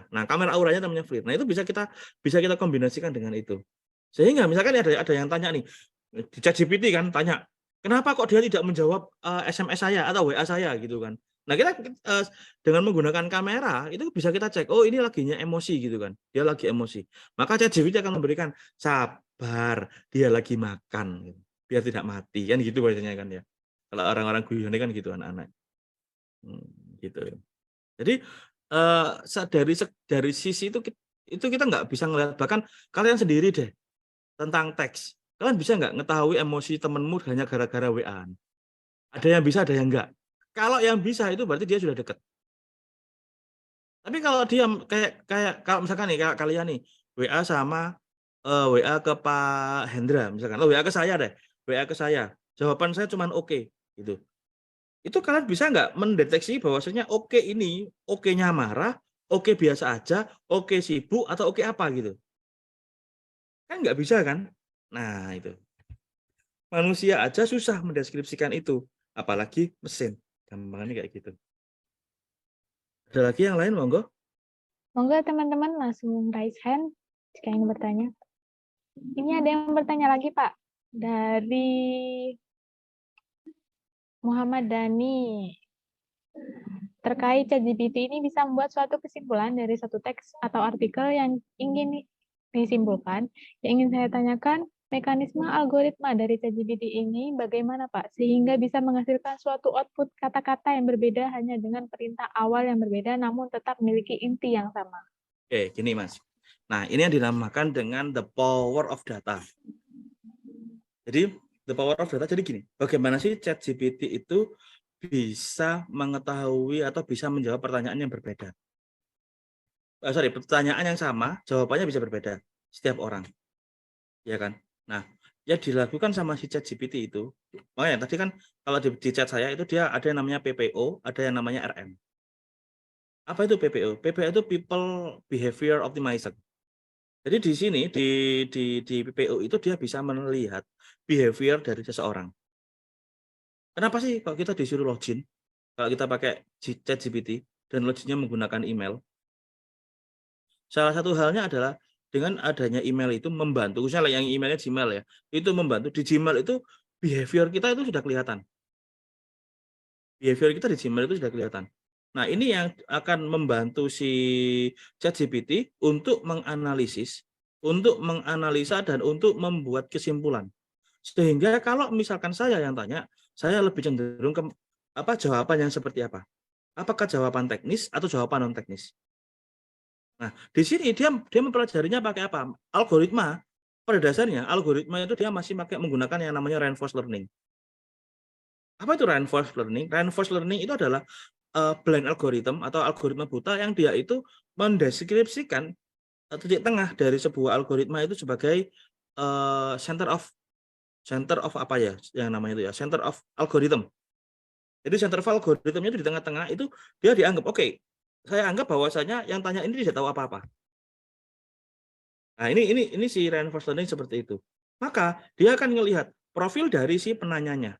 Nah, kamera auranya namanya FLIR. Nah, itu bisa kita kombinasikan dengan itu. Sehingga misalkan ada yang tanya nih, di ChatGPT kan tanya, kenapa kok dia tidak menjawab SMS saya atau WA saya gitu kan. Nah, kita dengan menggunakan kamera itu bisa kita cek, oh ini laginya emosi gitu kan. Dia lagi emosi. Maka ChatGPT akan memberikan sabar, dia lagi makan gitu. Biar tidak mati kan gitu biasanya kan ya. Kalau orang-orang guyon kan gitu anak-anak. Gitu. Jadi dari sisi itu kita nggak bisa ngelihat, bahkan kalian sendiri deh tentang teks. Kalian bisa nggak ngetahui emosi temenmu hanya gara-gara WA? Ada yang bisa, ada yang enggak. Kalau yang bisa itu berarti dia sudah dekat. Tapi kalau dia kayak kalau misalkan nih kayak kalian nih WA sama WA ke Pak Hendra misalkan, WA ke saya deh, WA ke saya. Jawaban saya cuma oke gitu. Itu kalian bisa nggak mendeteksi bahwasanya oke ini oke-nya marah, oke biasa aja, oke sibuk atau oke apa gitu? Kan nggak bisa kan? Nah itu. Manusia aja susah mendeskripsikan itu, apalagi mesin. Gampangnya kayak gitu. Ada lagi yang lain, monggo? Monggo teman-teman langsung raise hand jika ingin bertanya. Ini ada yang bertanya lagi, Pak. Dari Muhammad Dani. Terkait ChatGPT ini bisa membuat suatu kesimpulan dari satu teks atau artikel yang ingin disimpulkan. Yang ingin saya tanyakan, mekanisme algoritma dari ChatGPT ini bagaimana, Pak? Sehingga bisa menghasilkan suatu output kata-kata yang berbeda hanya dengan perintah awal yang berbeda, namun tetap memiliki inti yang sama. Oke, gini Mas. Nah, ini yang dinamakan dengan the power of data. Jadi, the power of data, jadi gini, bagaimana sih ChatGPT itu bisa mengetahui atau bisa menjawab pertanyaan yang berbeda? Pertanyaan yang sama, jawabannya bisa berbeda setiap orang, ya kan? Nah, yang dilakukan sama si ChatGPT itu, makanya tadi kan kalau di chat saya itu dia ada yang namanya PPO, ada yang namanya RM. Apa itu PPO? PPO itu People Behavior Optimizer. Jadi di sini di PPO itu dia bisa melihat behavior dari seseorang. Kenapa sih kalau kita disuruh login, kalau kita pakai ChatGPT dan loginnya menggunakan email? Salah satu halnya adalah dengan adanya email itu membantu, khususnya yang emailnya Gmail ya, itu membantu di Gmail itu behavior kita itu sudah kelihatan. Behavior kita di Gmail itu sudah kelihatan. Nah, ini yang akan membantu si ChatGPT untuk menganalisis, untuk menganalisa dan untuk membuat kesimpulan. Sehingga kalau misalkan saya yang tanya, saya lebih cenderung ke jawaban yang seperti apa? Apakah jawaban teknis atau jawaban non teknis? Nah, di sini dia mempelajarinya pakai apa? Algoritma. Pada dasarnya algoritma itu dia masih menggunakan yang namanya reinforced learning. Apa itu reinforced learning? Reinforced learning itu adalah blind algorithm atau algoritma buta yang dia itu mendeskripsikan titik tengah dari sebuah algoritma itu sebagai center of apa ya yang namanya itu ya, center of algorithm. Jadi center of algorithm itu di tengah-tengah itu dia dianggap saya anggap bahwasanya yang tanya ini tidak tahu apa-apa. Nah, ini si reinforced learning seperti itu. Maka dia akan melihat profil dari si penanyanya.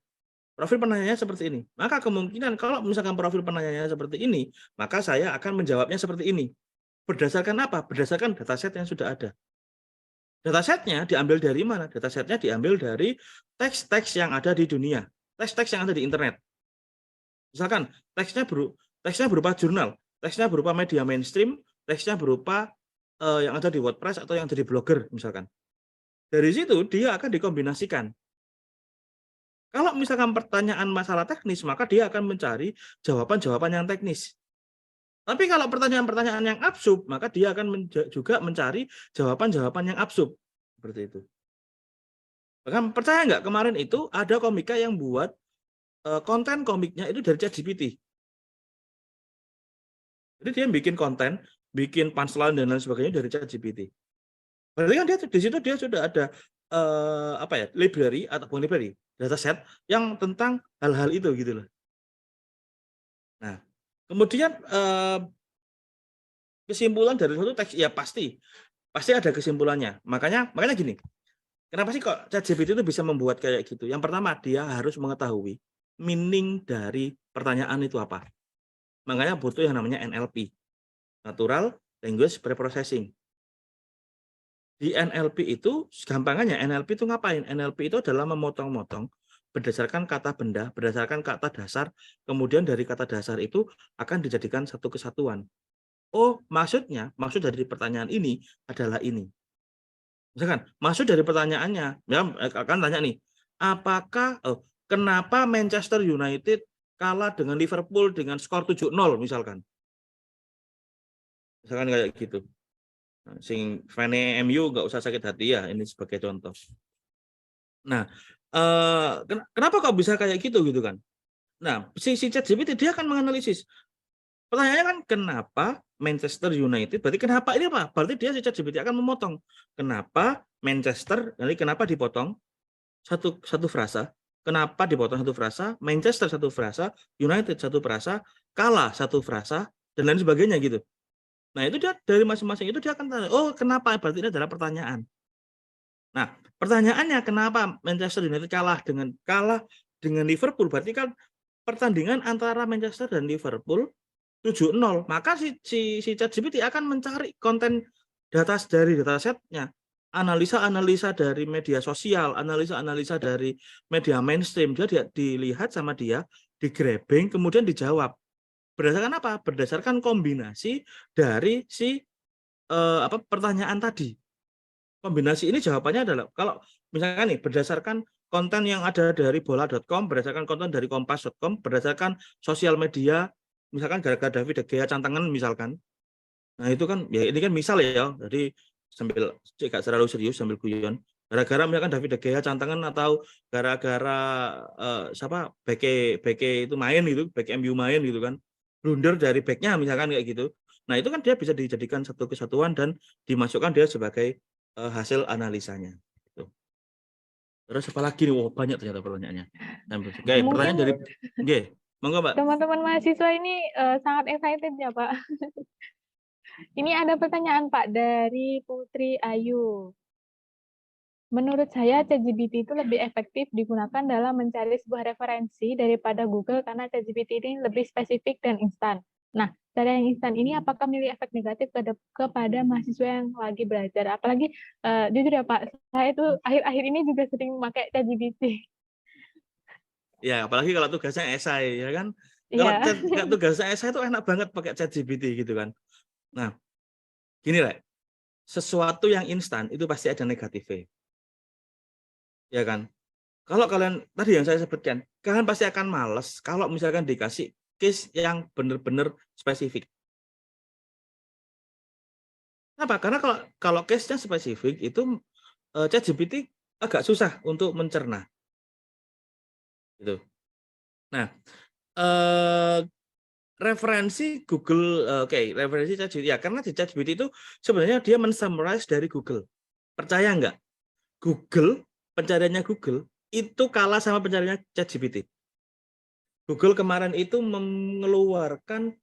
Profil penanyanya seperti ini. Maka kemungkinan kalau misalkan profil penanyanya seperti ini, maka saya akan menjawabnya seperti ini. Berdasarkan apa? Berdasarkan dataset yang sudah ada. Datasetnya diambil dari mana? Datasetnya diambil dari teks-teks yang ada di dunia, teks-teks yang ada di internet. Misalkan teksnya berupa jurnal, teksnya berupa media mainstream, teksnya berupa yang ada di WordPress atau yang ada di Blogger misalkan. Dari situ dia akan dikombinasikan. Kalau misalkan pertanyaan masalah teknis, maka dia akan mencari jawaban-jawaban yang teknis. Tapi kalau pertanyaan-pertanyaan yang absurd, maka dia akan juga mencari jawaban-jawaban yang absurd. Seperti itu. Bahkan percaya nggak, kemarin itu ada komika yang buat konten komiknya itu dari ChatGPT. Jadi dia bikin konten, bikin punchline dan lain sebagainya dari ChatGPT. Berarti kan di situ dia sudah ada library ataupun library dataset yang tentang hal-hal itu gitu loh. Nah, kemudian kesimpulan dari suatu teks ya pasti ada kesimpulannya. Makanya gini. Kenapa sih kok ChatGPT itu bisa membuat kayak gitu? Yang pertama, dia harus mengetahui meaning dari pertanyaan itu apa. Makanya butuh yang namanya NLP, Natural Language Preprocessing. Di NLP itu, gampangannya NLP itu ngapain? NLP itu adalah memotong-motong berdasarkan kata benda, berdasarkan kata dasar, kemudian dari kata dasar itu akan dijadikan satu kesatuan. Oh, maksud dari pertanyaan ini adalah ini. Misalkan, maksud dari pertanyaannya, ya akan tanya nih, kenapa Manchester United kalah dengan Liverpool dengan skor 7-0 misalkan. Misalkan kayak gitu. Sing fan MU nggak usah sakit hati ya, ini sebagai contoh. Nah, kenapa kok bisa kayak gitu kan? Nah, si ChatGPT dia akan menganalisis. Pertanyaannya kan kenapa Manchester United? Berarti kenapa ini apa? Berarti dia si ChatGPT akan memotong. Kenapa Manchester? Nanti kenapa dipotong satu frasa? Kenapa dipotong satu frasa? Manchester satu frasa, United satu frasa, kalah satu frasa, dan lain sebagainya gitu. Nah, itu dia dari masing-masing itu dia akan tanya, oh kenapa? Berarti ini adalah pertanyaan. Nah, pertanyaannya kenapa Manchester United kalah dengan Liverpool? Berarti kan pertandingan antara Manchester dan Liverpool 7-0. Maka si ChatGPT akan mencari konten dari datasetnya, analisa-analisa dari media sosial, analisa-analisa dari media mainstream. Dia dilihat sama dia, di-grabbing, kemudian dijawab. Berdasarkan apa? Berdasarkan kombinasi dari si pertanyaan tadi. Kombinasi ini jawabannya adalah kalau misalkan nih berdasarkan konten yang ada dari bola.com, berdasarkan konten dari kompas.com, berdasarkan sosial media, misalkan gara-gara David De Gea cantangan misalkan. Nah itu kan ya ini kan misal ya, jadi sambil gak terlalu serius sambil guyon. Gara-gara misalkan David De Gea cantangan atau gara-gara siapa beke itu main gitu, bek MU main gitu kan, blunder dari backnya misalkan kayak gitu. Nah itu kan dia bisa dijadikan satu kesatuan dan dimasukkan dia sebagai hasil analisanya. Gitu. Terus apa lagi nih? Wah, banyak ternyata pertanyaannya. Oke, pertanyaan dari Mungkin monggo Mbak. teman-teman mahasiswa ini sangat excited ya Pak. Ini ada pertanyaan Pak dari Putri Ayu. Menurut saya ChatGPT itu lebih efektif digunakan dalam mencari sebuah referensi daripada Google karena ChatGPT ini lebih spesifik dan instan. Nah, cara yang instan ini apakah memiliki efek negatif kepada mahasiswa yang lagi belajar? Apalagi jujur ya Pak, saya itu akhir-akhir ini juga sering pakai ChatGPT. Ya, apalagi kalau tugasnya esai ya kan. Kalau Iya. tugasnya esai itu enak banget pakai ChatGPT gitu kan. Nah, gini lah. Sesuatu yang instan itu pasti ada negatifnya. Ya kan? Kalau kalian tadi yang saya sebutkan, kalian pasti akan males kalau misalkan dikasih case yang benar-benar spesifik. Kenapa? Karena kalau case-nya spesifik itu ChatGPT agak susah untuk mencerna. Gitu. Nah, referensi Google, referensi ChatGPT ya, karena di ChatGPT itu sebenarnya dia men-summarize dari Google. Percaya nggak? Google, pencariannya Google itu kalah sama pencariannya ChatGPT. Google kemarin itu mengeluarkan,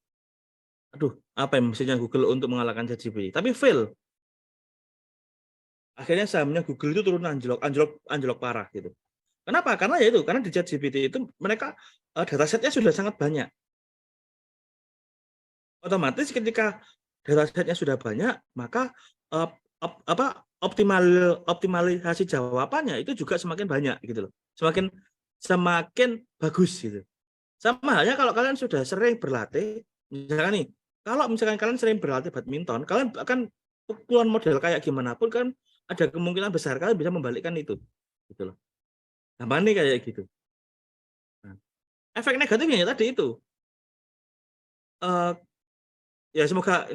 apa yang maksudnya Google untuk mengalahkan ChatGPT, tapi fail. Akhirnya sahamnya Google itu turun anjlok parah gitu. Kenapa? Karena ya itu, karena di ChatGPT itu mereka datasetnya sudah sangat banyak. Otomatis ketika datasetnya sudah banyak, maka optimalisasi jawabannya itu juga semakin banyak gitu loh. Semakin bagus gitu. Sama halnya kalau kalian sudah sering berlatih, misalkan nih, kalau misalkan kalian sering berlatih badminton, kalian akan pukulan model kayak gimana pun kan ada kemungkinan besar kalian bisa membalikkan itu, gitu loh. Gampang nih kayak gitu. Nah, efek negatifnya ya tadi itu, ya semoga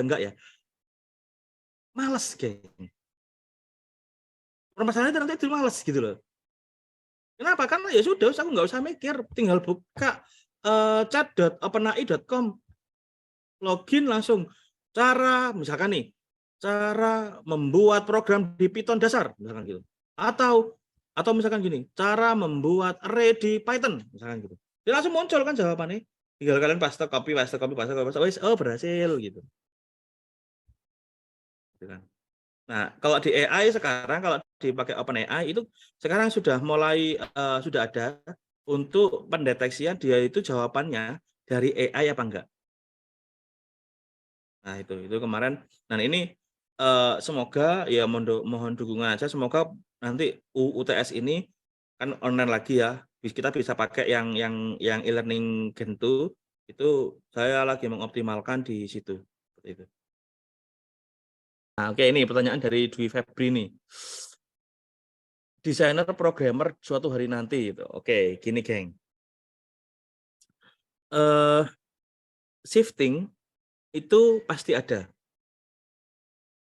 enggak ya, males kayaknya. Permasalahannya nanti itu males gitu loh. Kenapa? Karena ya sudah, aku nggak usah mikir, tinggal buka chat.openai.com, login langsung. Misalkan nih, cara membuat program di Python dasar, misalkan gitu. Atau misalkan gini, cara membuat array di Python, misalkan gitu. Dia langsung muncul kan jawabannya. Tinggal kalian paste, copy, oh berhasil gitu. Gitu kan. Nah, kalau di AI sekarang, kalau dipakai OpenAI itu sekarang sudah mulai sudah ada untuk pendeteksian dia itu jawabannya dari AI apa enggak. Nah, itu kemarin. Dan ini semoga ya mohon dukungan aja, semoga nanti UTS ini kan online lagi ya. Kita bisa pakai yang e-learning Gen 2 itu saya lagi mengoptimalkan di situ. Seperti itu. Nah, oke, ini pertanyaan dari Dwi Febri nih. Desainer programmer suatu hari nanti gitu. Oke, gini geng. Shifting itu pasti ada.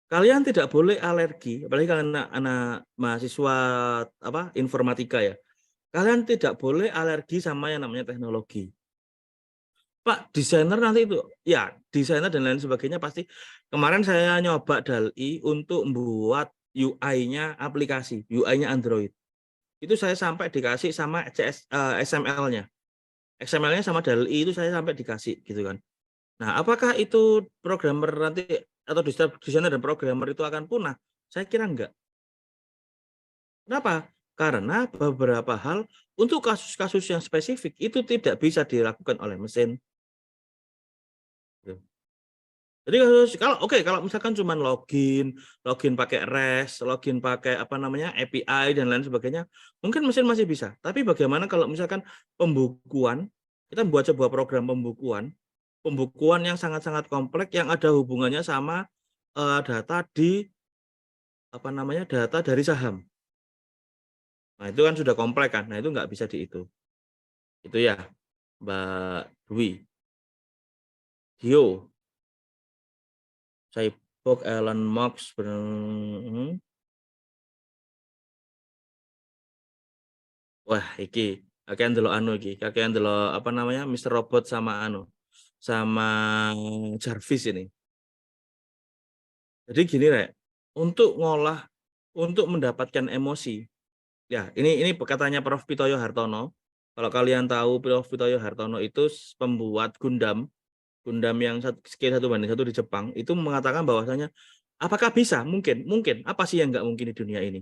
Kalian tidak boleh alergi, apalagi kalian anak mahasiswa informatika ya. Kalian tidak boleh alergi sama yang namanya teknologi. Pak, desainer nanti itu, ya desainer dan lain sebagainya pasti. Kemarin saya nyoba DALL-E untuk membuat UI-nya aplikasi, UI-nya Android. Itu saya sampai dikasih sama XML-nya. XML-nya sama DALL-E itu saya sampai dikasih gitu kan. Nah, apakah itu programmer nanti atau desainer dan programmer itu akan punah? Saya kira enggak. Kenapa? Karena beberapa hal untuk kasus-kasus yang spesifik itu tidak bisa dilakukan oleh mesin. Jadi kalau misalkan cuma login pakai REST, login pakai API dan lain sebagainya, mungkin mesin masih bisa. Tapi bagaimana kalau misalkan pembukuan, kita buat sebuah program pembukuan yang sangat-sangat kompleks yang ada hubungannya sama data dari saham. Nah, itu kan sudah kompleks kan. Nah, itu nggak bisa dihitung. Itu ya, Mbak Dwi. Hio. Cyborg, Elon Musk, wah iki kakek ndelok anu iki, kakek ndelok apa namanya Mr. Robot sama sama Jarvis ini. Jadi gini Rek, untuk mendapatkan emosi, ya ini katanya Prof. Pitoyo Hartono. Kalau kalian tahu Prof. Pitoyo Hartono itu pembuat Gundam yang K1-1 di Jepang, itu mengatakan bahwasanya apakah bisa? Mungkin. Apa sih yang nggak mungkin di dunia ini?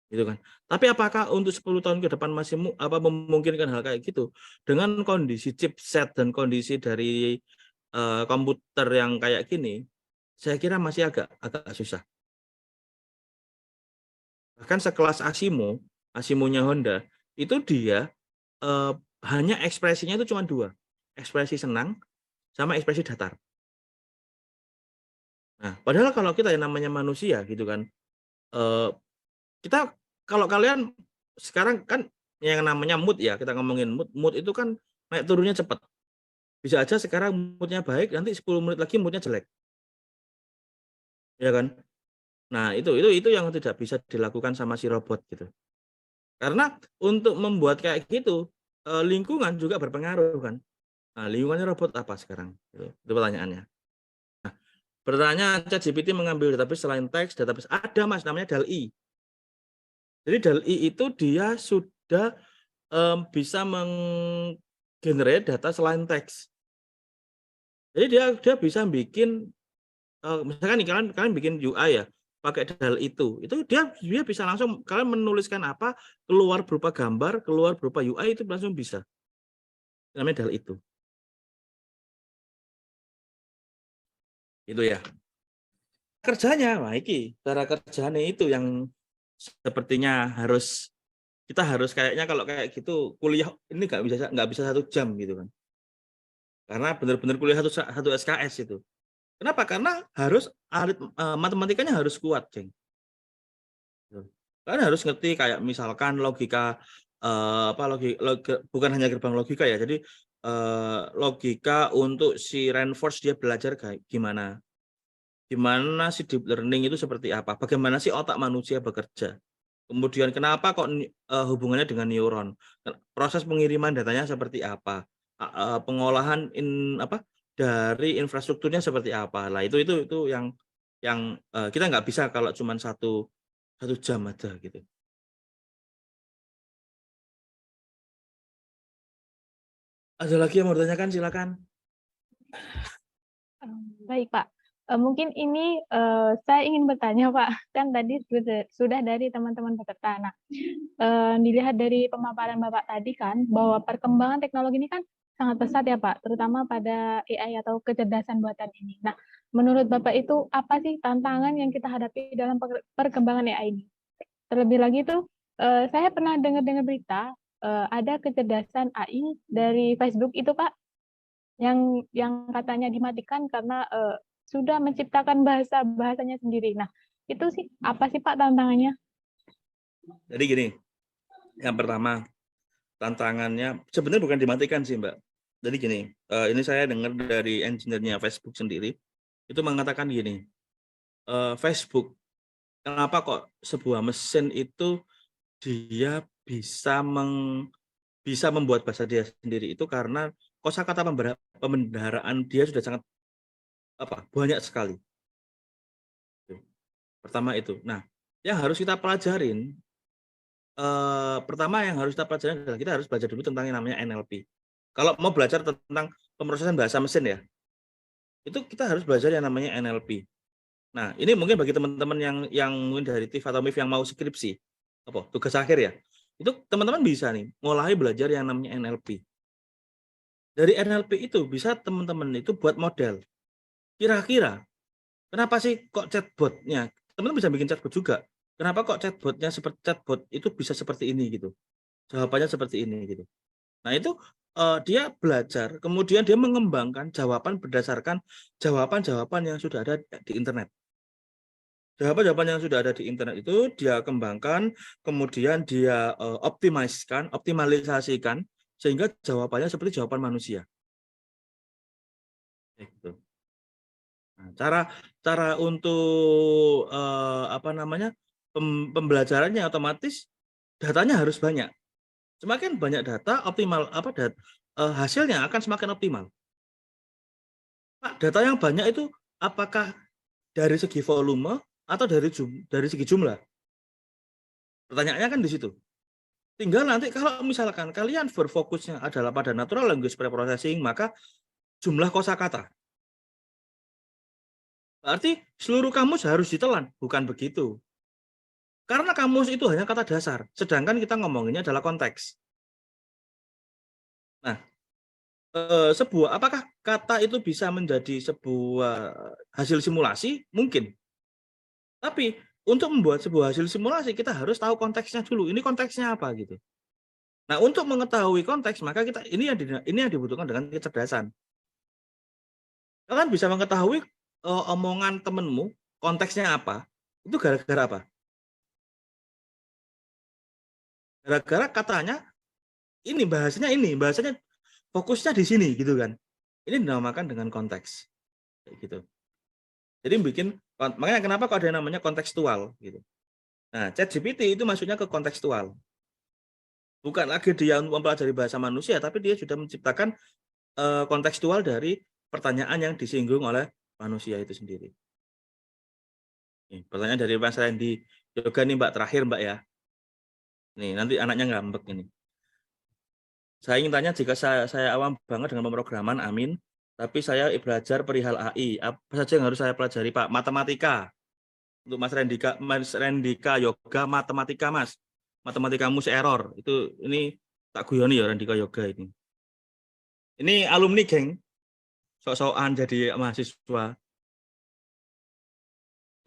Gitu kan. Tapi apakah untuk 10 tahun ke depan masih memungkinkan hal kayak gitu? Dengan kondisi chipset dan kondisi dari komputer yang kayak gini, saya kira masih agak susah. Bahkan sekelas Asimo-nya Honda, itu dia hanya ekspresinya itu cuma 2. Ekspresi senang sama ekspresi datar. Nah, padahal kalau kita yang namanya manusia gitu kan, kita kalau kalian sekarang kan yang namanya mood ya, kita ngomongin mood itu kan naik turunnya cepat. Bisa aja sekarang moodnya baik, nanti 10 menit lagi moodnya jelek. Ya kan? Nah, itu yang tidak bisa dilakukan sama si robot gitu. Karena untuk membuat kayak gitu, lingkungan juga berpengaruh kan. Nah, lingkungannya robot apa sekarang? Itu pertanyaannya. Nah, pertanyaan ChatGPT mengambil database selain teks, database ada Mas, namanya DALL-E. Jadi DALL-E itu dia sudah bisa menggenerate data selain teks. Jadi dia bisa bikin misalkan nih kalian bikin UI ya, pakai DALL itu dia bisa langsung kalian menuliskan apa, keluar berupa gambar, keluar berupa UI itu langsung bisa. Namanya DALL itu. Itu ya. Kerjanya, nah iki cara kerjanya itu yang sepertinya kita harus kayaknya kalau kayak gitu kuliah ini nggak bisa 1 jam gitu kan. Karena benar-benar kuliah satu SKS itu. Kenapa? Karena harus matematikanya harus kuat, Ceng. Kalian harus ngerti kayak misalkan logika bukan hanya gerbang logika ya. Jadi logika untuk si reinforce dia belajar kayak gimana. Gimana si deep learning itu seperti apa? Bagaimana sih otak manusia bekerja? Kemudian kenapa kok hubungannya dengan neuron? Proses pengiriman datanya seperti apa? Pengolahan dari infrastrukturnya seperti apa? Lah itu yang kita nggak bisa kalau cuma satu jam aja gitu. Ada lagi yang mau ditanyakan? Silakan. Baik Pak, mungkin ini saya ingin bertanya Pak, kan tadi sudah dari teman-teman peserta. Nah, dilihat dari pemaparan Bapak tadi kan, bahwa perkembangan teknologi ini kan sangat pesat ya Pak, terutama pada AI atau kecerdasan buatan ini. Nah, menurut Bapak itu apa sih tantangan yang kita hadapi dalam perkembangan AI ini? Terlebih lagi tuh, saya pernah dengar berita, ada kecerdasan AI dari Facebook itu Pak, yang katanya dimatikan karena sudah menciptakan bahasanya sendiri. Nah, itu sih apa sih Pak tantangannya? Jadi gini, yang pertama tantangannya sebenarnya bukan dimatikan sih Mbak. Jadi gini, ini saya dengar dari engineer-nya Facebook sendiri, itu mengatakan gini, Facebook, kenapa kok sebuah mesin itu dia bisa membuat bahasa dia sendiri itu karena kosakata pembendaharaan dia sudah sangat banyak sekali. Pertama itu. Nah, yang harus kita pelajarin pertama yang harus kita pelajari adalah kita harus belajar dulu tentang yang namanya NLP. Kalau mau belajar tentang pemrosesan bahasa mesin ya, itu kita harus belajar yang namanya NLP. Nah, ini mungkin bagi teman-teman yang mungkin dari TIF atau MIF yang mau skripsi, tugas akhir ya, itu teman-teman bisa nih mulai belajar yang namanya NLP. Dari NLP itu bisa teman-teman itu buat model. Kira-kira kenapa sih kok chatbotnya? Teman-teman bisa bikin chatbot juga. Kenapa kok chatbotnya seperti chatbot itu bisa seperti ini gitu? Jawabannya seperti ini gitu. Nah itu dia belajar, kemudian dia mengembangkan jawaban berdasarkan jawaban-jawaban yang sudah ada di internet. Jawaban-jawaban yang sudah ada di internet itu dia kembangkan, kemudian dia optimalisasikan, sehingga jawabannya seperti jawaban manusia. Gitu. Nah, Cara untuk pembelajarannya otomatis datanya harus banyak. Semakin banyak data, optimal hasilnya akan semakin optimal. Pak, data yang banyak itu apakah dari segi volume atau dari segi jumlah? Pertanyaannya kan di situ. Tinggal nanti kalau misalkan kalian berfokusnya adalah pada natural language preprocessing, maka jumlah kosakata. Berarti seluruh kamus harus ditelan, bukan begitu. Karena kamus itu hanya kata dasar, sedangkan kita ngomonginnya adalah konteks. Nah, apakah kata itu bisa menjadi sebuah hasil simulasi? Mungkin. Tapi untuk membuat sebuah hasil simulasi kita harus tahu konteksnya dulu. Ini konteksnya apa gitu. Nah, untuk mengetahui konteks maka ini yang dibutuhkan dengan kecerdasan. Kalian bisa mengetahui omongan temenmu konteksnya apa? Itu gara-gara apa? Gara-gara katanya bahasanya fokusnya di sini gitu kan. Ini dinamakan dengan konteks. Kayak gitu. Jadi makanya kenapa kok ada yang namanya kontekstual gitu. Nah, ChatGPT itu maksudnya ke kontekstual. Bukan lagi dia mempelajari bahasa manusia, tapi dia sudah menciptakan kontekstual dari pertanyaan yang disinggung oleh manusia itu sendiri. Nih, pertanyaan dari Mas Randy Yoga nih Mbak, terakhir Mbak ya. Nih, nanti anaknya ngambek ini. Saya ingin tanya, jika saya awam banget dengan pemrograman, amin. Tapi saya belajar perihal AI. Apa saja yang harus saya pelajari, Pak? Matematika. Untuk Mas Rendika Yoga, matematika, Mas. Matematikamu error. Ini tak guyoni ya Rendika Yoga ini. Ini alumni, geng. Sok-sokan jadi mahasiswa.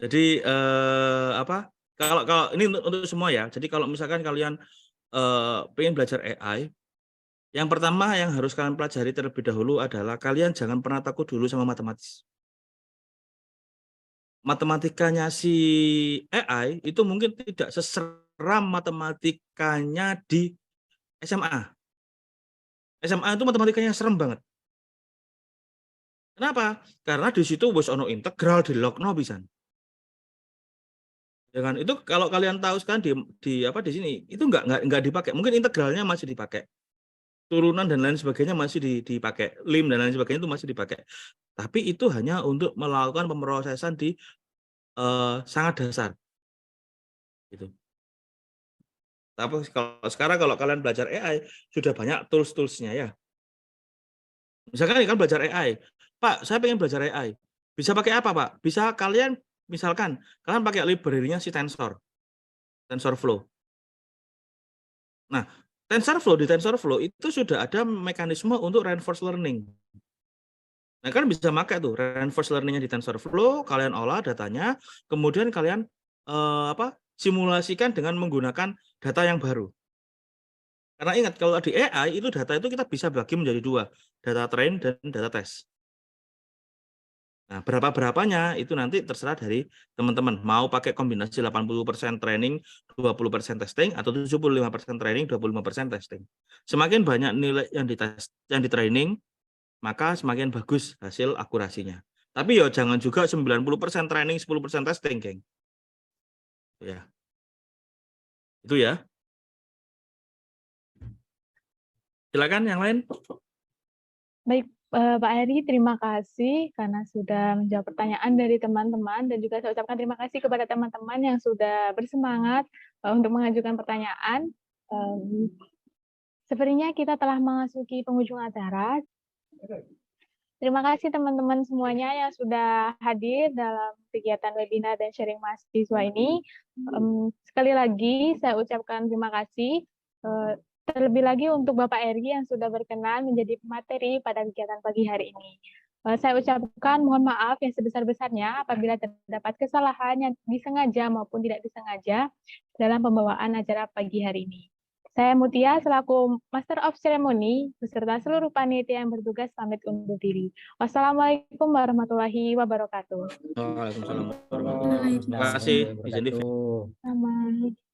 Jadi kalau ini untuk semua ya. Jadi kalau misalkan kalian pengen belajar AI, yang pertama yang harus kalian pelajari terlebih dahulu adalah kalian jangan pernah takut dulu sama matematis. Matematikanya si AI itu mungkin tidak seseram matematikanya di SMA. SMA itu matematikanya serem banget. Kenapa? Karena di situ wis ono integral di logno pisan. Ya kan? Itu kalau kalian tahu sekarang di sini itu enggak dipakai. Mungkin integralnya masih dipakai. Turunan dan lain sebagainya masih dipakai, lim dan lain sebagainya itu masih dipakai. Tapi itu hanya untuk melakukan pemrosesan di sangat dasar. Gitu. Tapi kalau kalian belajar AI sudah banyak tools-toolsnya ya. Misalkan kalian belajar AI, Pak, saya pengen belajar AI. Bisa pakai apa, Pak? Bisa kalian misalkan kalian pakai library-nya si TensorFlow. Nah, di TensorFlow itu sudah ada mekanisme untuk reinforced learning. Nah, kan bisa pakai tuh reinforced learning-nya di TensorFlow, kalian olah datanya, kemudian kalian simulasikan dengan menggunakan data yang baru. Karena ingat, kalau di AI itu data itu kita bisa bagi menjadi dua, data train dan data test. Nah, berapa-berapanya itu nanti terserah dari teman-teman. Mau pakai kombinasi 80% training, 20% testing, atau 75% training, 25% testing. Semakin banyak nilai yang di training, maka semakin bagus hasil akurasinya. Tapi ya jangan juga 90% training, 10% testing, geng. Ya. Itu ya. Silakan yang lain. Baik, Pak Heri, terima kasih karena sudah menjawab pertanyaan dari teman-teman, dan juga saya ucapkan terima kasih kepada teman-teman yang sudah bersemangat untuk mengajukan pertanyaan. Sepertinya kita telah memasuki penghujung acara. Terima kasih teman-teman semuanya yang sudah hadir dalam kegiatan webinar dan sharing mahasiswa ini. Sekali lagi saya ucapkan terima kasih. Terlebih lagi untuk Bapak Eri yang sudah berkenan menjadi pemateri pada kegiatan pagi hari ini. Saya ucapkan mohon maaf yang sebesar-besarnya apabila terdapat kesalahan yang disengaja maupun tidak disengaja dalam pembawaan acara pagi hari ini. Saya Mutia selaku Master of Ceremony beserta seluruh panitia yang bertugas pamit undur diri. Wassalamualaikum warahmatullahi wabarakatuh. Waalaikumsalam warahmatullahi wabarakatuh. Terima kasih. Selamat.